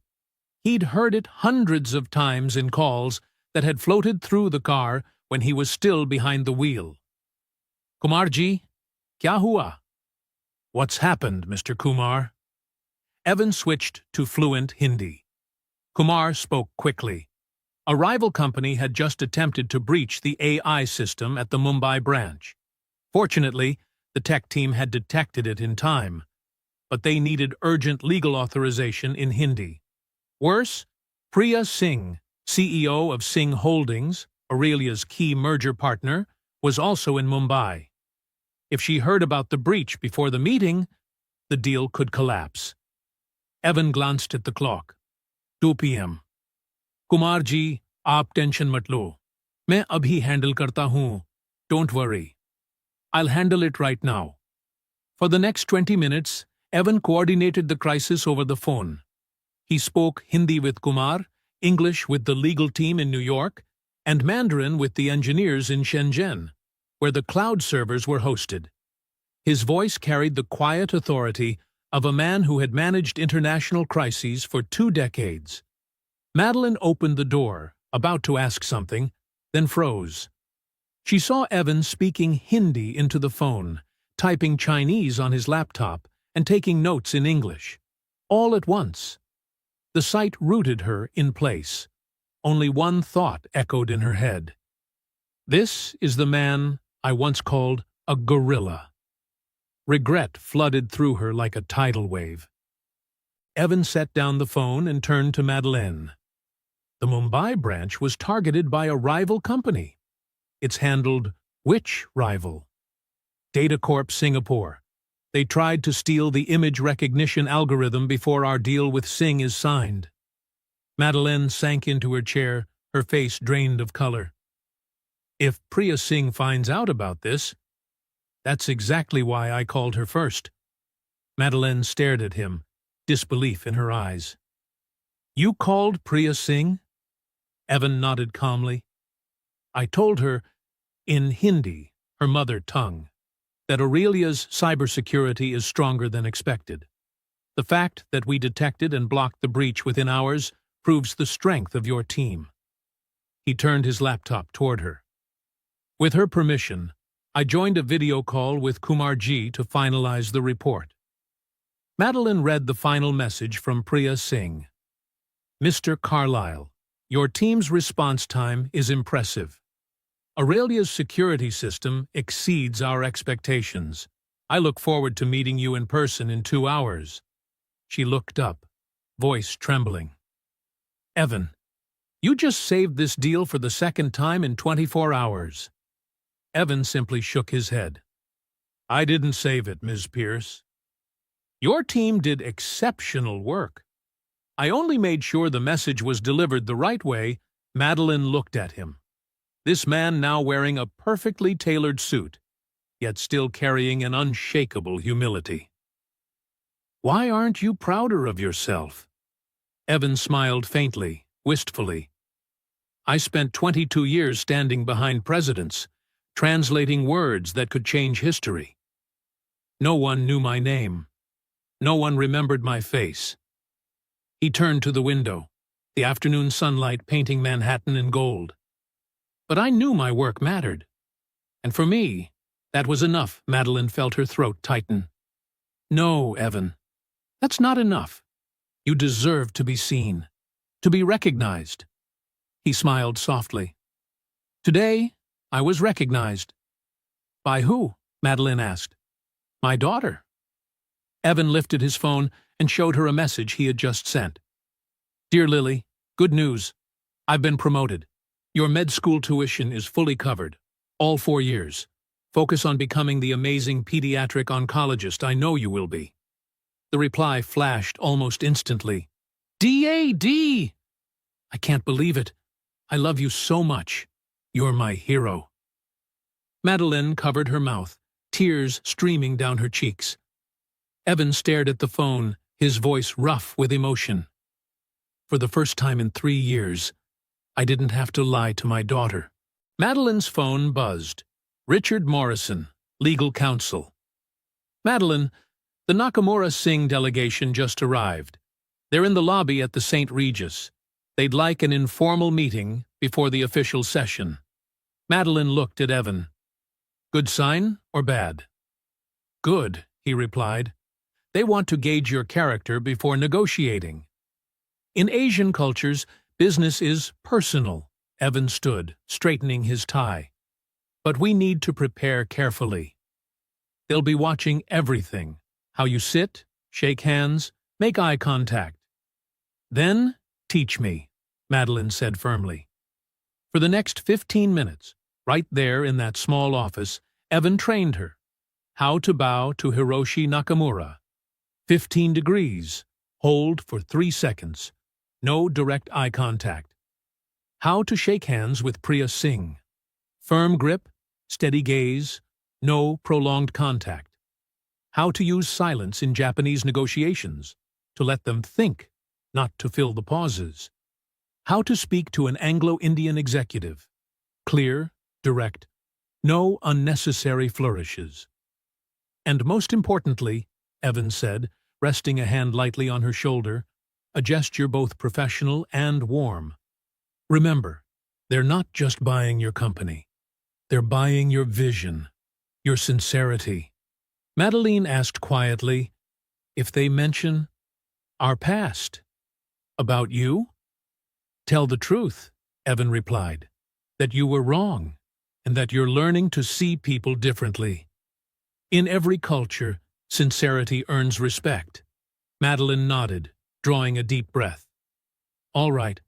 He'd heard it hundreds of times in calls that had floated through the car when he was still behind the wheel. "Kumar ji, kya hua?" "What's happened, Mr. Kumar?" Evan switched to fluent Hindi. Kumar spoke quickly. A rival company had just attempted to breach the AI system at the Mumbai branch. Fortunately, the tech team had detected it in time, but they needed urgent legal authorization in Hindi. Worse, Priya Singh, CEO of Singh Holdings, Aurelia's key merger partner, was also in Mumbai. If she heard about the breach before the meeting, the deal could collapse. Evan glanced at the clock. 2 p.m. Kumar ji, आप tension मत लो. मैं अभी handle करता हूँ. Don't worry. I'll handle it right now. For the next 20 minutes, Evan coordinated the crisis over the phone. He spoke Hindi with Kumar, English with the legal team in New York, and Mandarin with the engineers in Shenzhen, where the cloud servers were hosted. His voice carried the quiet authority of a man who had managed international crises for 2 decades. Madeline opened the door, about to ask something, then froze. She saw Evan speaking Hindi into the phone, typing Chinese on his laptop, and taking notes in English. All at once. The sight rooted her in place. Only one thought echoed in her head. This is the man I once called a gorilla. Regret flooded through her like a tidal wave. Evan set down the phone and turned to Madeleine. The Mumbai branch was targeted by a rival company. It's handled which rival? Datacorp Singapore. They tried to steal the image recognition algorithm before our deal with Singh is signed. Madeleine sank into her chair, her face drained of color. If Priya Singh finds out about this, that's exactly why I called her first. Madeleine stared at him, disbelief in her eyes. You called Priya Singh? Evan nodded calmly. I told her, in Hindi, her mother tongue, that Aurelia's cybersecurity is stronger than expected. The fact that we detected and blocked the breach within hours proves the strength of your team. He turned his laptop toward her. With her permission, I joined a video call with Kumar Ji to finalize the report. Madeleine read the final message from Priya Singh. Mr. Carlyle, your team's response time is impressive. Aurelia's security system exceeds our expectations. I look forward to meeting you in person in 2 hours. She looked up, voice trembling. Evan, you just saved this deal for the second time in 24 hours. Evan simply shook his head. I didn't save it, Ms. Pierce. Your team did exceptional work. I only made sure the message was delivered the right way. Madeleine looked at him. This man now wearing a perfectly tailored suit, yet still carrying an unshakable humility. Why aren't you prouder of yourself? Evan smiled faintly, wistfully. I spent 22 years standing behind presidents, translating words that could change history. No one knew my name. No one remembered my face. He turned to the window, the afternoon sunlight painting Manhattan in gold. But I knew my work mattered. And for me, that was enough. Madeleine felt her throat tighten. No, Evan, that's not enough. You deserve to be seen, to be recognized. He smiled softly. Today, I was recognized. By who? Madeleine asked. My daughter. Evan lifted his phone and showed her a message he had just sent. Dear Lily, good news. I've been promoted. Your med school tuition is fully covered, all 4 years. Focus on becoming the amazing pediatric oncologist I know you will be. The reply flashed almost instantly. DAD! I can't believe it. I love you so much. You're my hero. Madeleine covered her mouth, tears streaming down her cheeks. Evan stared at the phone, his voice rough with emotion. For the first time in 3 years, I didn't have to lie to my daughter. Madeleine's phone buzzed. Richard Morrison, legal counsel. Madeleine, the Nakamura Singh delegation just arrived. They're in the lobby at the St. Regis. They'd like an informal meeting before the official session. Madeleine looked at Evan. Good sign or bad? Good, he replied. They want to gauge your character before negotiating. In Asian cultures, business is personal. Evan stood, straightening his tie. But we need to prepare carefully. They'll be watching everything. How you sit, shake hands, make eye contact. Then, teach me, Madeline said firmly. For the next 15 minutes, right there in that small office, Evan trained her. How to bow to Hiroshi Nakamura. 15 degrees. Hold for 3 seconds. No direct eye contact. How to shake hands with Priya Singh. Firm grip, steady gaze, no prolonged contact. How to use silence in Japanese negotiations, to let them think, not to fill the pauses. How to speak to an Anglo-Indian executive. Clear, direct, no unnecessary flourishes. And most importantly, Evan said, resting a hand lightly on her shoulder, a gesture both professional and warm. Remember, they're not just buying your company. They're buying your vision, your sincerity. Madeline asked quietly, if they mention our past, about you? Tell the truth, Evan replied, that you were wrong, and that you're learning to see people differently. In every culture, sincerity earns respect. Madeline nodded, drawing a deep breath. All right,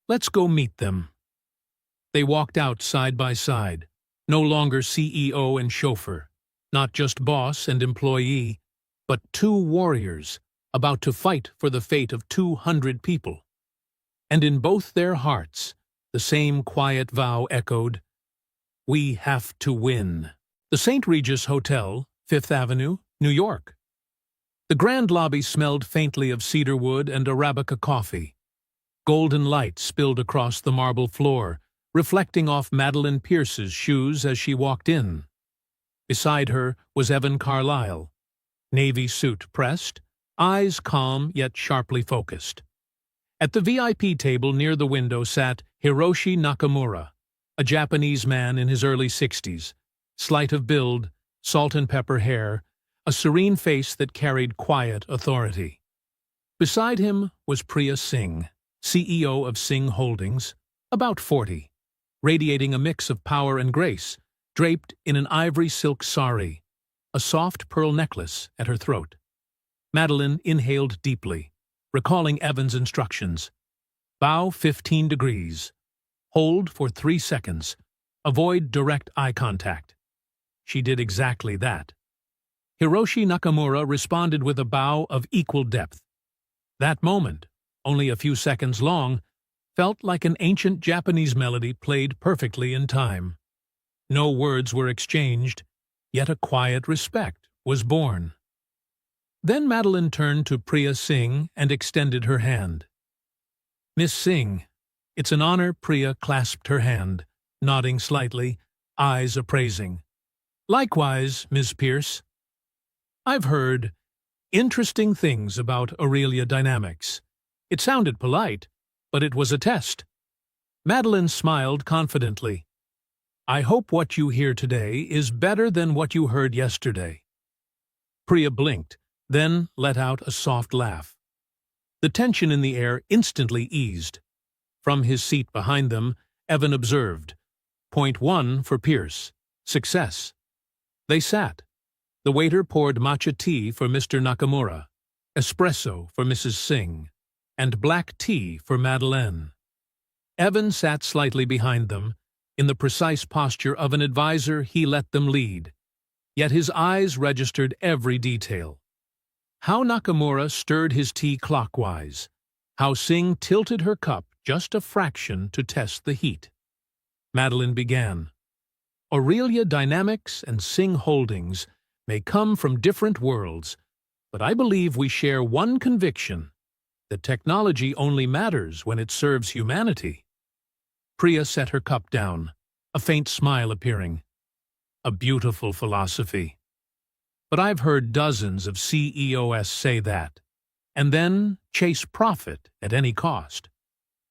let's go meet them. They walked out side by side, no longer CEO and chauffeur, not just boss and employee, but two warriors about to fight for the fate of 200 people. And in both their hearts, the same quiet vow echoed, we have to win. The St. Regis Hotel, 5th Avenue, New York. The grand lobby smelled faintly of cedarwood and Arabica coffee. Golden light spilled across the marble floor, reflecting off Madeline Pierce's shoes as she walked in. Beside her was Evan Carlisle, navy suit pressed, eyes calm yet sharply focused. At the VIP table near the window sat Hiroshi Nakamura, a Japanese man in his early 60s, slight of build, salt and pepper hair, a serene face that carried quiet authority. Beside him was Priya Singh, CEO of Singh Holdings, about 40, radiating a mix of power and grace, draped in an ivory silk sari, a soft pearl necklace at her throat. Madeline inhaled deeply, recalling Evan's instructions. Bow 15 degrees. Hold for 3 seconds. Avoid direct eye contact. She did exactly that. Hiroshi Nakamura responded with a bow of equal depth. That moment, only a few seconds long, felt like an ancient Japanese melody played perfectly in time. No words were exchanged, yet a quiet respect was born. Then Madeline turned to Priya Singh and extended her hand. Miss Singh, it's an honor. Priya clasped her hand, nodding slightly, eyes appraising. Likewise, Miss Pierce. I've heard interesting things about Aurelia Dynamics. It sounded polite, but it was a test. Madeline smiled confidently. I hope what you hear today is better than what you heard yesterday. Priya blinked, then let out a soft laugh. The tension in the air instantly eased. From his seat behind them, Evan observed. Point 1 for Pierce. Success. They sat. The waiter poured matcha tea for Mr. Nakamura, espresso for Mrs. Singh, and black tea for Madeleine. Evan sat slightly behind them. In the precise posture of an advisor, he let them lead. Yet his eyes registered every detail. How Nakamura stirred his tea clockwise. How Singh tilted her cup just a fraction to test the heat. Madeline began. Aurelia Dynamics and Singh Holdings may come from different worlds, but I believe we share one conviction, that technology only matters when it serves humanity. Priya set her cup down, a faint smile appearing. A beautiful philosophy. But I've heard dozens of CEOs say that, and then chase profit at any cost.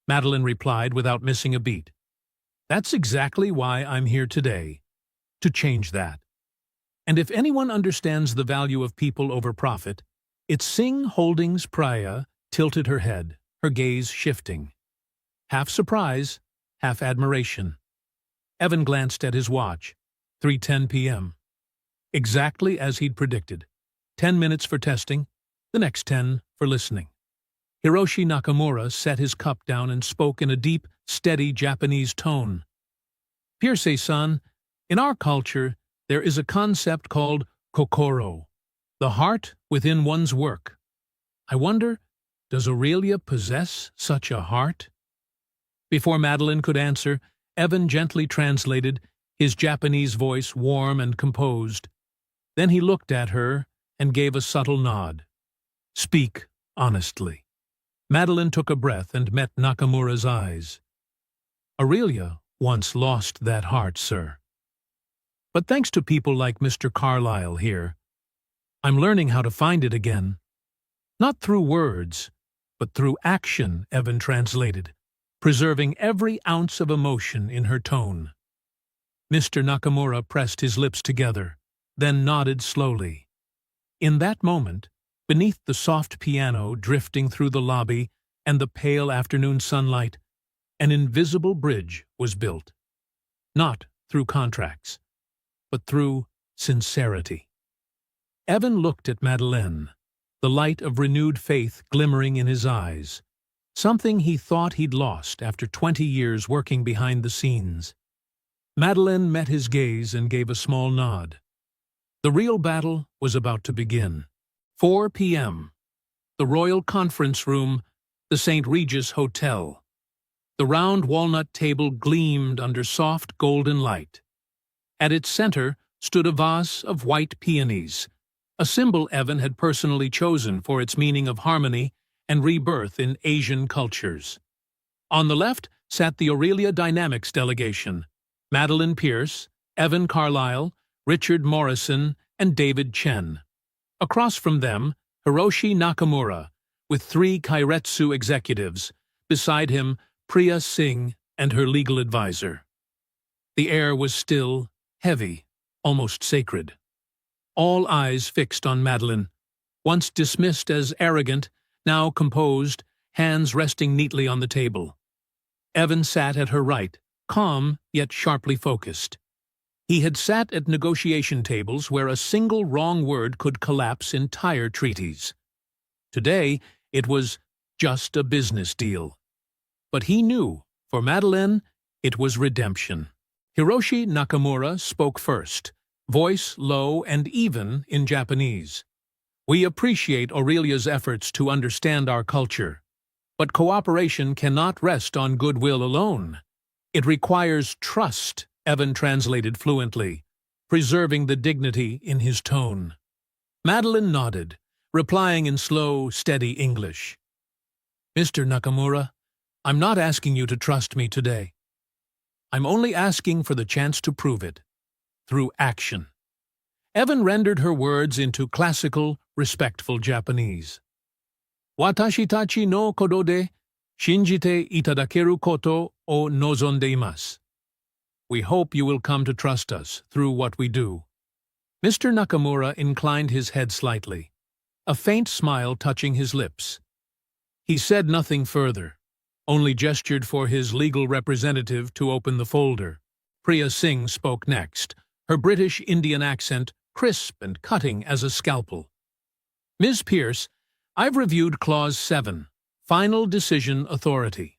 Madeline replied without missing a beat. That's exactly why I'm here today, to change that. And if anyone understands the value of people over profit, it's Singh Holdings. Priya tilted her head, her gaze shifting. Half surprise, half admiration. Evan glanced at his watch. 3:10 p.m. exactly as he'd predicted. 10 minutes for testing, the next 10 for listening. Hiroshi Nakamura set his cup down and spoke in a deep, steady Japanese tone. Pierce-san, in our culture, there is a concept called kokoro, the heart within one's work. I wonder, does Aurelia possess such a heart? Before Madeline could answer, Evan gently translated, his Japanese voice warm and composed. Then he looked at her and gave a subtle nod. Speak honestly. Madeline took a breath and met Nakamura's eyes. Aurelia once lost that heart, sir. But thanks to people like Mr. Carlyle here, I'm learning how to find it again. Not through words, but through action, Evan translated, preserving every ounce of emotion in her tone. Mr. Nakamura pressed his lips together, then nodded slowly. In that moment, beneath the soft piano drifting through the lobby and the pale afternoon sunlight, an invisible bridge was built. Not through contracts, but through sincerity. Evan looked at Madeleine, the light of renewed faith glimmering in his eyes, something he thought he'd lost after 20 years working behind the scenes. Madeleine met his gaze and gave a small nod. The real battle was about to begin. 4 p.m. The Royal Conference Room, the St. Regis Hotel. The round walnut table gleamed under soft golden light. At its center stood a vase of white peonies, a symbol Evan had personally chosen for its meaning of harmony and rebirth in Asian cultures. On the left sat the Aurelia Dynamics delegation, Madeline Pierce, Evan Carlyle, Richard Morrison, and David Chen. Across from them, Hiroshi Nakamura, with 3 Kairetsu executives, beside him Priya Singh and her legal advisor. The air was still, heavy, almost sacred. All eyes fixed on Madeline, once dismissed as arrogant, now composed, hands resting neatly on the table. Evan sat at her right, calm yet sharply focused. He had sat at negotiation tables where a single wrong word could collapse entire treaties. Today, it was just a business deal. But he knew, for Madeleine, it was redemption. Hiroshi Nakamura spoke first, voice low and even in Japanese. We appreciate Aurelia's efforts to understand our culture, but cooperation cannot rest on goodwill alone. It requires trust, Evan translated fluently, preserving the dignity in his tone. Madeline nodded, replying in slow, steady English. Mr. Nakamura, I'm not asking you to trust me today. I'm only asking for the chance to prove it, through action. Evan rendered her words into classical, respectful Japanese. Watashi tachi no kodo de shinjite itadakeru koto o nozonde imasu. We hope you will come to trust us through what we do. Mr. Nakamura inclined his head slightly, a faint smile touching his lips. He said nothing further, only gestured for his legal representative to open the folder. Priya Singh spoke next, her British Indian accent crisp and cutting as a scalpel. Ms. Pierce, I've reviewed Clause 7, Final Decision Authority.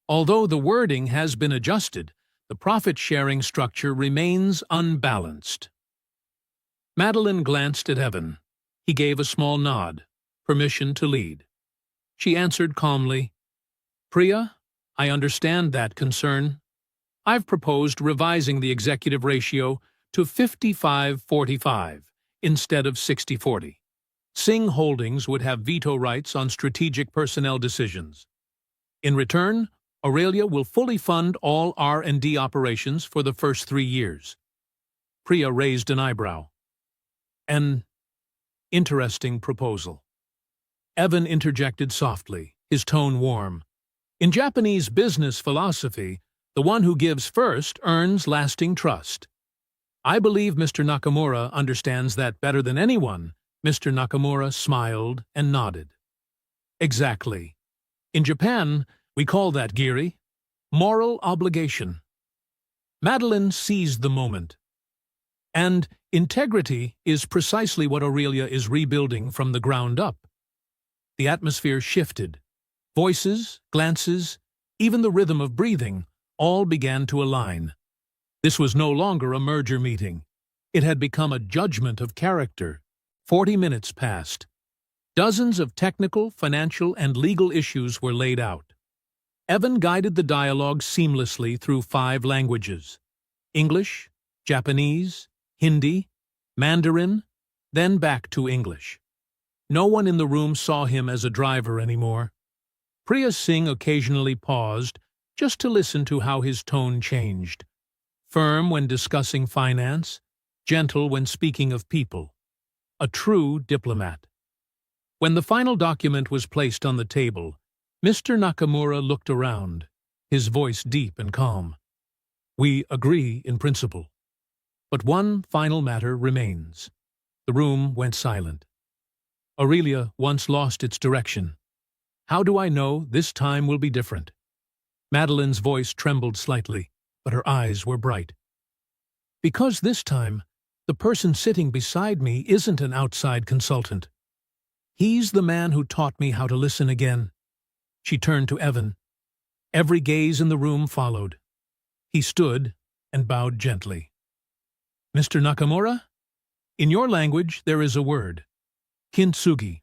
Although the wording has been adjusted, the profit-sharing structure remains unbalanced. Madeline glanced at Evan. He gave a small nod, permission to lead. She answered calmly, Priya, I understand that concern. I've proposed revising the executive ratio to 55-45 instead of 60-40. Singh Holdings would have veto rights on strategic personnel decisions. In return, Aurelia will fully fund all R&D operations for the first 3 years. Priya raised an eyebrow. An interesting proposal. Evan interjected softly, his tone warm. In Japanese business philosophy, the one who gives first earns lasting trust. I believe Mr. Nakamura understands that better than anyone. Mr. Nakamura smiled and nodded. Exactly. In Japan, we call that giri, moral obligation. Madeline seized the moment. And integrity is precisely what Aurelia is rebuilding from the ground up. The atmosphere shifted. Voices, glances, even the rhythm of breathing, all began to align. This was no longer a merger meeting. It had become a judgment of character. 40 minutes passed. Dozens of technical, financial, and legal issues were laid out. Evan guided the dialogue seamlessly through 5 languages: English, Japanese, Hindi, Mandarin, then back to English. No one in the room saw him as a driver anymore. Priya Singh occasionally paused just to listen to how his tone changed. Firm when discussing finance, gentle when speaking of people. A true diplomat. When the final document was placed on the table, Mr. Nakamura looked around, his voice deep and calm. "We agree in principle. But one final matter remains." The room went silent. Aurelia once lost its direction. "How do I know this time will be different?" Madeline's voice trembled slightly, but her eyes were bright. "Because this time, the person sitting beside me isn't an outside consultant. He's the man who taught me how to listen again." She turned to Evan. Every gaze in the room followed. He stood and bowed gently. "Mr. Nakamura, in your language there is a word. Kintsugi,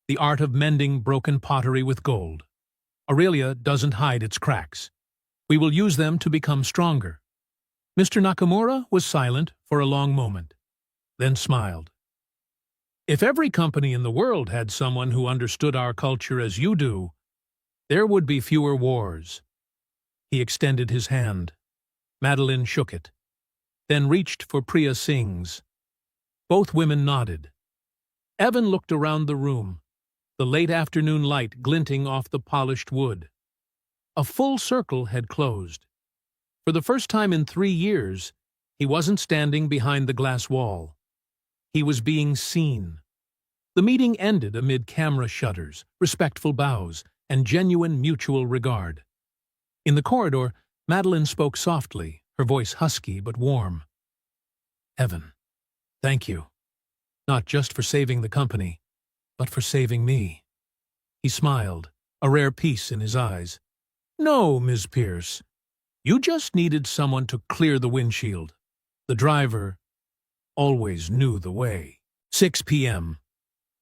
the art of mending broken pottery with gold. Aurelia doesn't hide its cracks. We will use them to become stronger." Mr. Nakamura was silent for a long moment, then smiled. "If every company in the world had someone who understood our culture as you do, there would be fewer wars." He extended his hand. Madeline shook it, then reached for Priya Singh's. Both women nodded. Evan looked around the room, the late afternoon light glinting off the polished wood. A full circle had closed. For the first time in 3 years, he wasn't standing behind the glass wall. He was being seen. The meeting ended amid camera shutters, respectful bows, and genuine mutual regard. In the corridor, Madeline spoke softly, her voice husky but warm. "Evan, thank you. Not just for saving the company, but for saving me." He smiled, a rare peace in his eyes. "No, Ms. Pierce. You just needed someone to clear the windshield. The driver always knew the way." 6 p.m.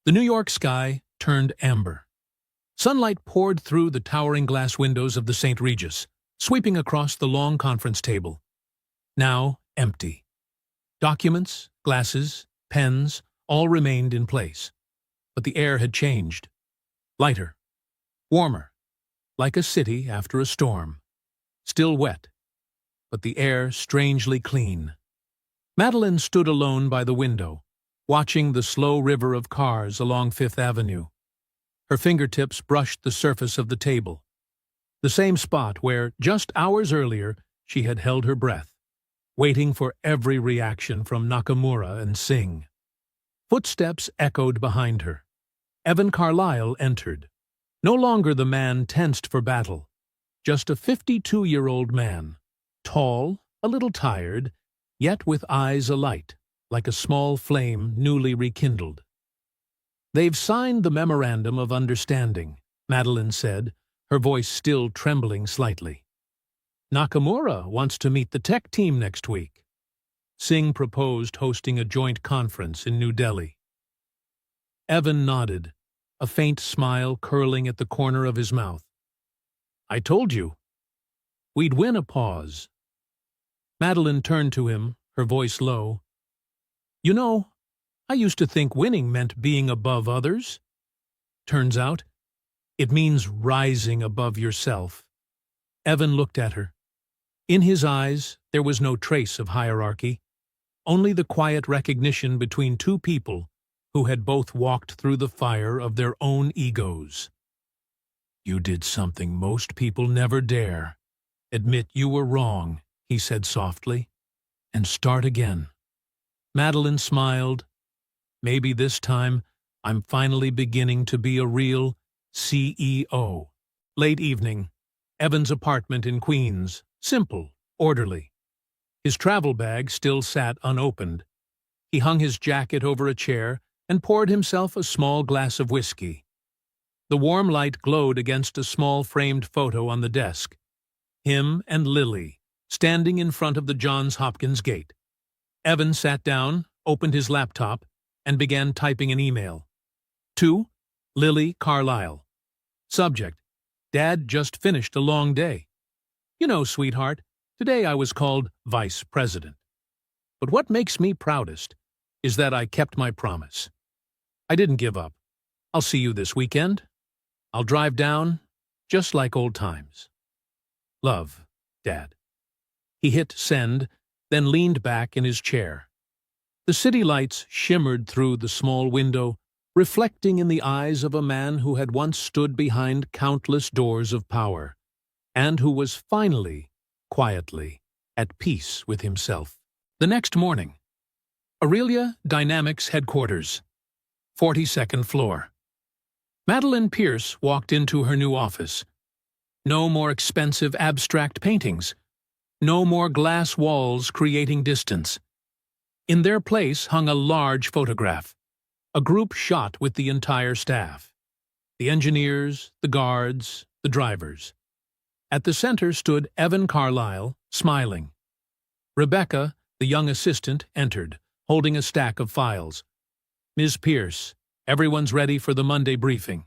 The New York sky turned amber. Sunlight poured through the towering glass windows of the St. Regis, sweeping across the long conference table. Now empty. Documents, glasses, pens, all remained in place. But the air had changed. Lighter. Warmer. Like a city after a storm. Still wet. But the air strangely clean. Madeline stood alone by the window, watching the slow river of cars along Fifth Avenue. Her fingertips brushed the surface of the table. The same spot where, just hours earlier, she had held her breath, waiting for every reaction from Nakamura and Singh. Footsteps echoed behind her. Evan Carlyle entered. No longer the man tensed for battle, just a 52-year-old man, tall, a little tired, yet with eyes alight, like a small flame newly rekindled. "They've signed the Memorandum of Understanding," Madeline said, her voice still trembling slightly. "Nakamura wants to meet the tech team next week." Singh proposed hosting a joint conference in New Delhi. Evan nodded, a faint smile curling at the corner of his mouth. "I told you. We'd win." A pause. Madeline turned to him, her voice low. "You know, I used to think winning meant being above others. Turns out, it means rising above yourself." Evan looked at her. In his eyes, there was no trace of hierarchy, only the quiet recognition between two people who had both walked through the fire of their own egos. "You did something most people never dare. Admit you were wrong," he said softly, "and start again." Madeline smiled. "Maybe this time I'm finally beginning to be a real CEO." Late evening. Evan's apartment in Queens. Simple, orderly. His travel bag still sat unopened. He hung his jacket over a chair and poured himself a small glass of whiskey. The warm light glowed against a small framed photo on the desk. Him and Lily, standing in front of the Johns Hopkins gate. Evan sat down, opened his laptop, and began typing an email. To Lily Carlisle. Subject: Dad just finished a long day. You know, sweetheart, today I was called Vice President. But what makes me proudest is that I kept my promise. I didn't give up. I'll see you this weekend. I'll drive down, just like old times. Love, Dad. He hit send, then leaned back in his chair. The city lights shimmered through the small window, reflecting in the eyes of a man who had once stood behind countless doors of power, and who was finally, quietly, at peace with himself. The next morning, Aurelia Dynamics headquarters, 42nd floor. Madeline Pierce walked into her new office. No more expensive abstract paintings. No more glass walls creating distance. In their place hung a large photograph, a group shot with the entire staff. The engineers, the guards, the drivers. At the center stood Evan Carlisle, smiling. Rebecca, the young assistant, entered, holding a stack of files. Ms. Pierce, everyone's ready for the Monday briefing.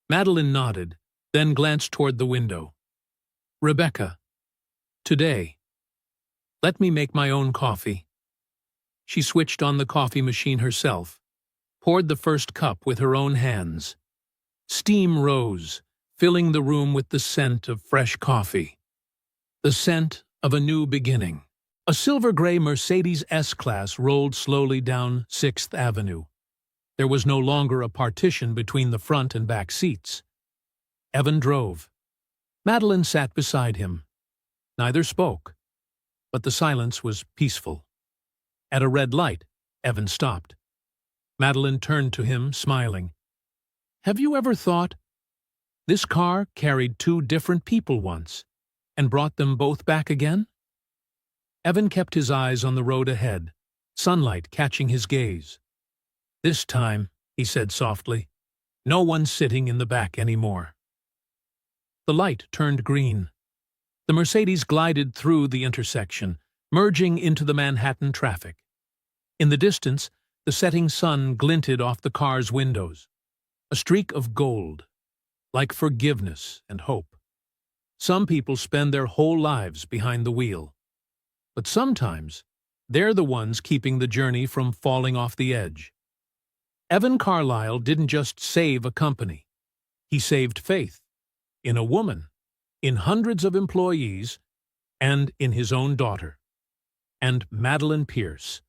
Madeline nodded, then glanced toward the window. Rebecca, today, let me make my own coffee. She switched on the coffee machine herself, poured the first cup with her own hands. Steam rose, filling the room with the scent of fresh coffee. The scent of a new beginning. A silver-gray Mercedes S-Class rolled slowly down 6th Avenue. There was no longer a partition between the front and back seats. Evan drove. Madeline sat beside him. Neither spoke, but the silence was peaceful. At a red light, Evan stopped. Madeline turned to him, smiling. Have you ever thought, this car carried two different people once, and brought them both back again? Evan kept his eyes on the road ahead, sunlight catching his gaze. This time, he said softly, no one's sitting in the back anymore. The light turned green. The Mercedes glided through the intersection, merging into the Manhattan traffic. In the distance, the setting sun glinted off the car's windows, a streak of gold, like forgiveness and hope. Some people spend their whole lives behind the wheel, but sometimes they're the ones keeping the journey from falling off the edge. Evan Carlisle didn't just save a company. He saved faith in a woman, in hundreds of employees, and in his own daughter. And Madeline Pierce.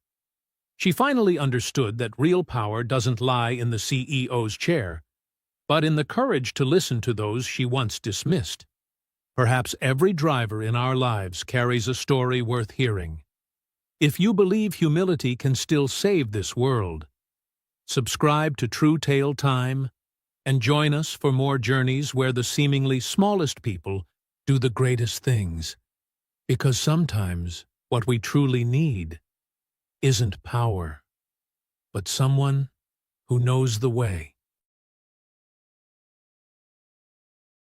She finally understood that real power doesn't lie in the CEO's chair, but in the courage to listen to those she once dismissed. Perhaps every driver in our lives carries a story worth hearing. If you believe humility can still save this world, subscribe to True Tale Time and join us for more journeys where the seemingly smallest people do the greatest things. Because sometimes what we truly need isn't power, but someone who knows the way.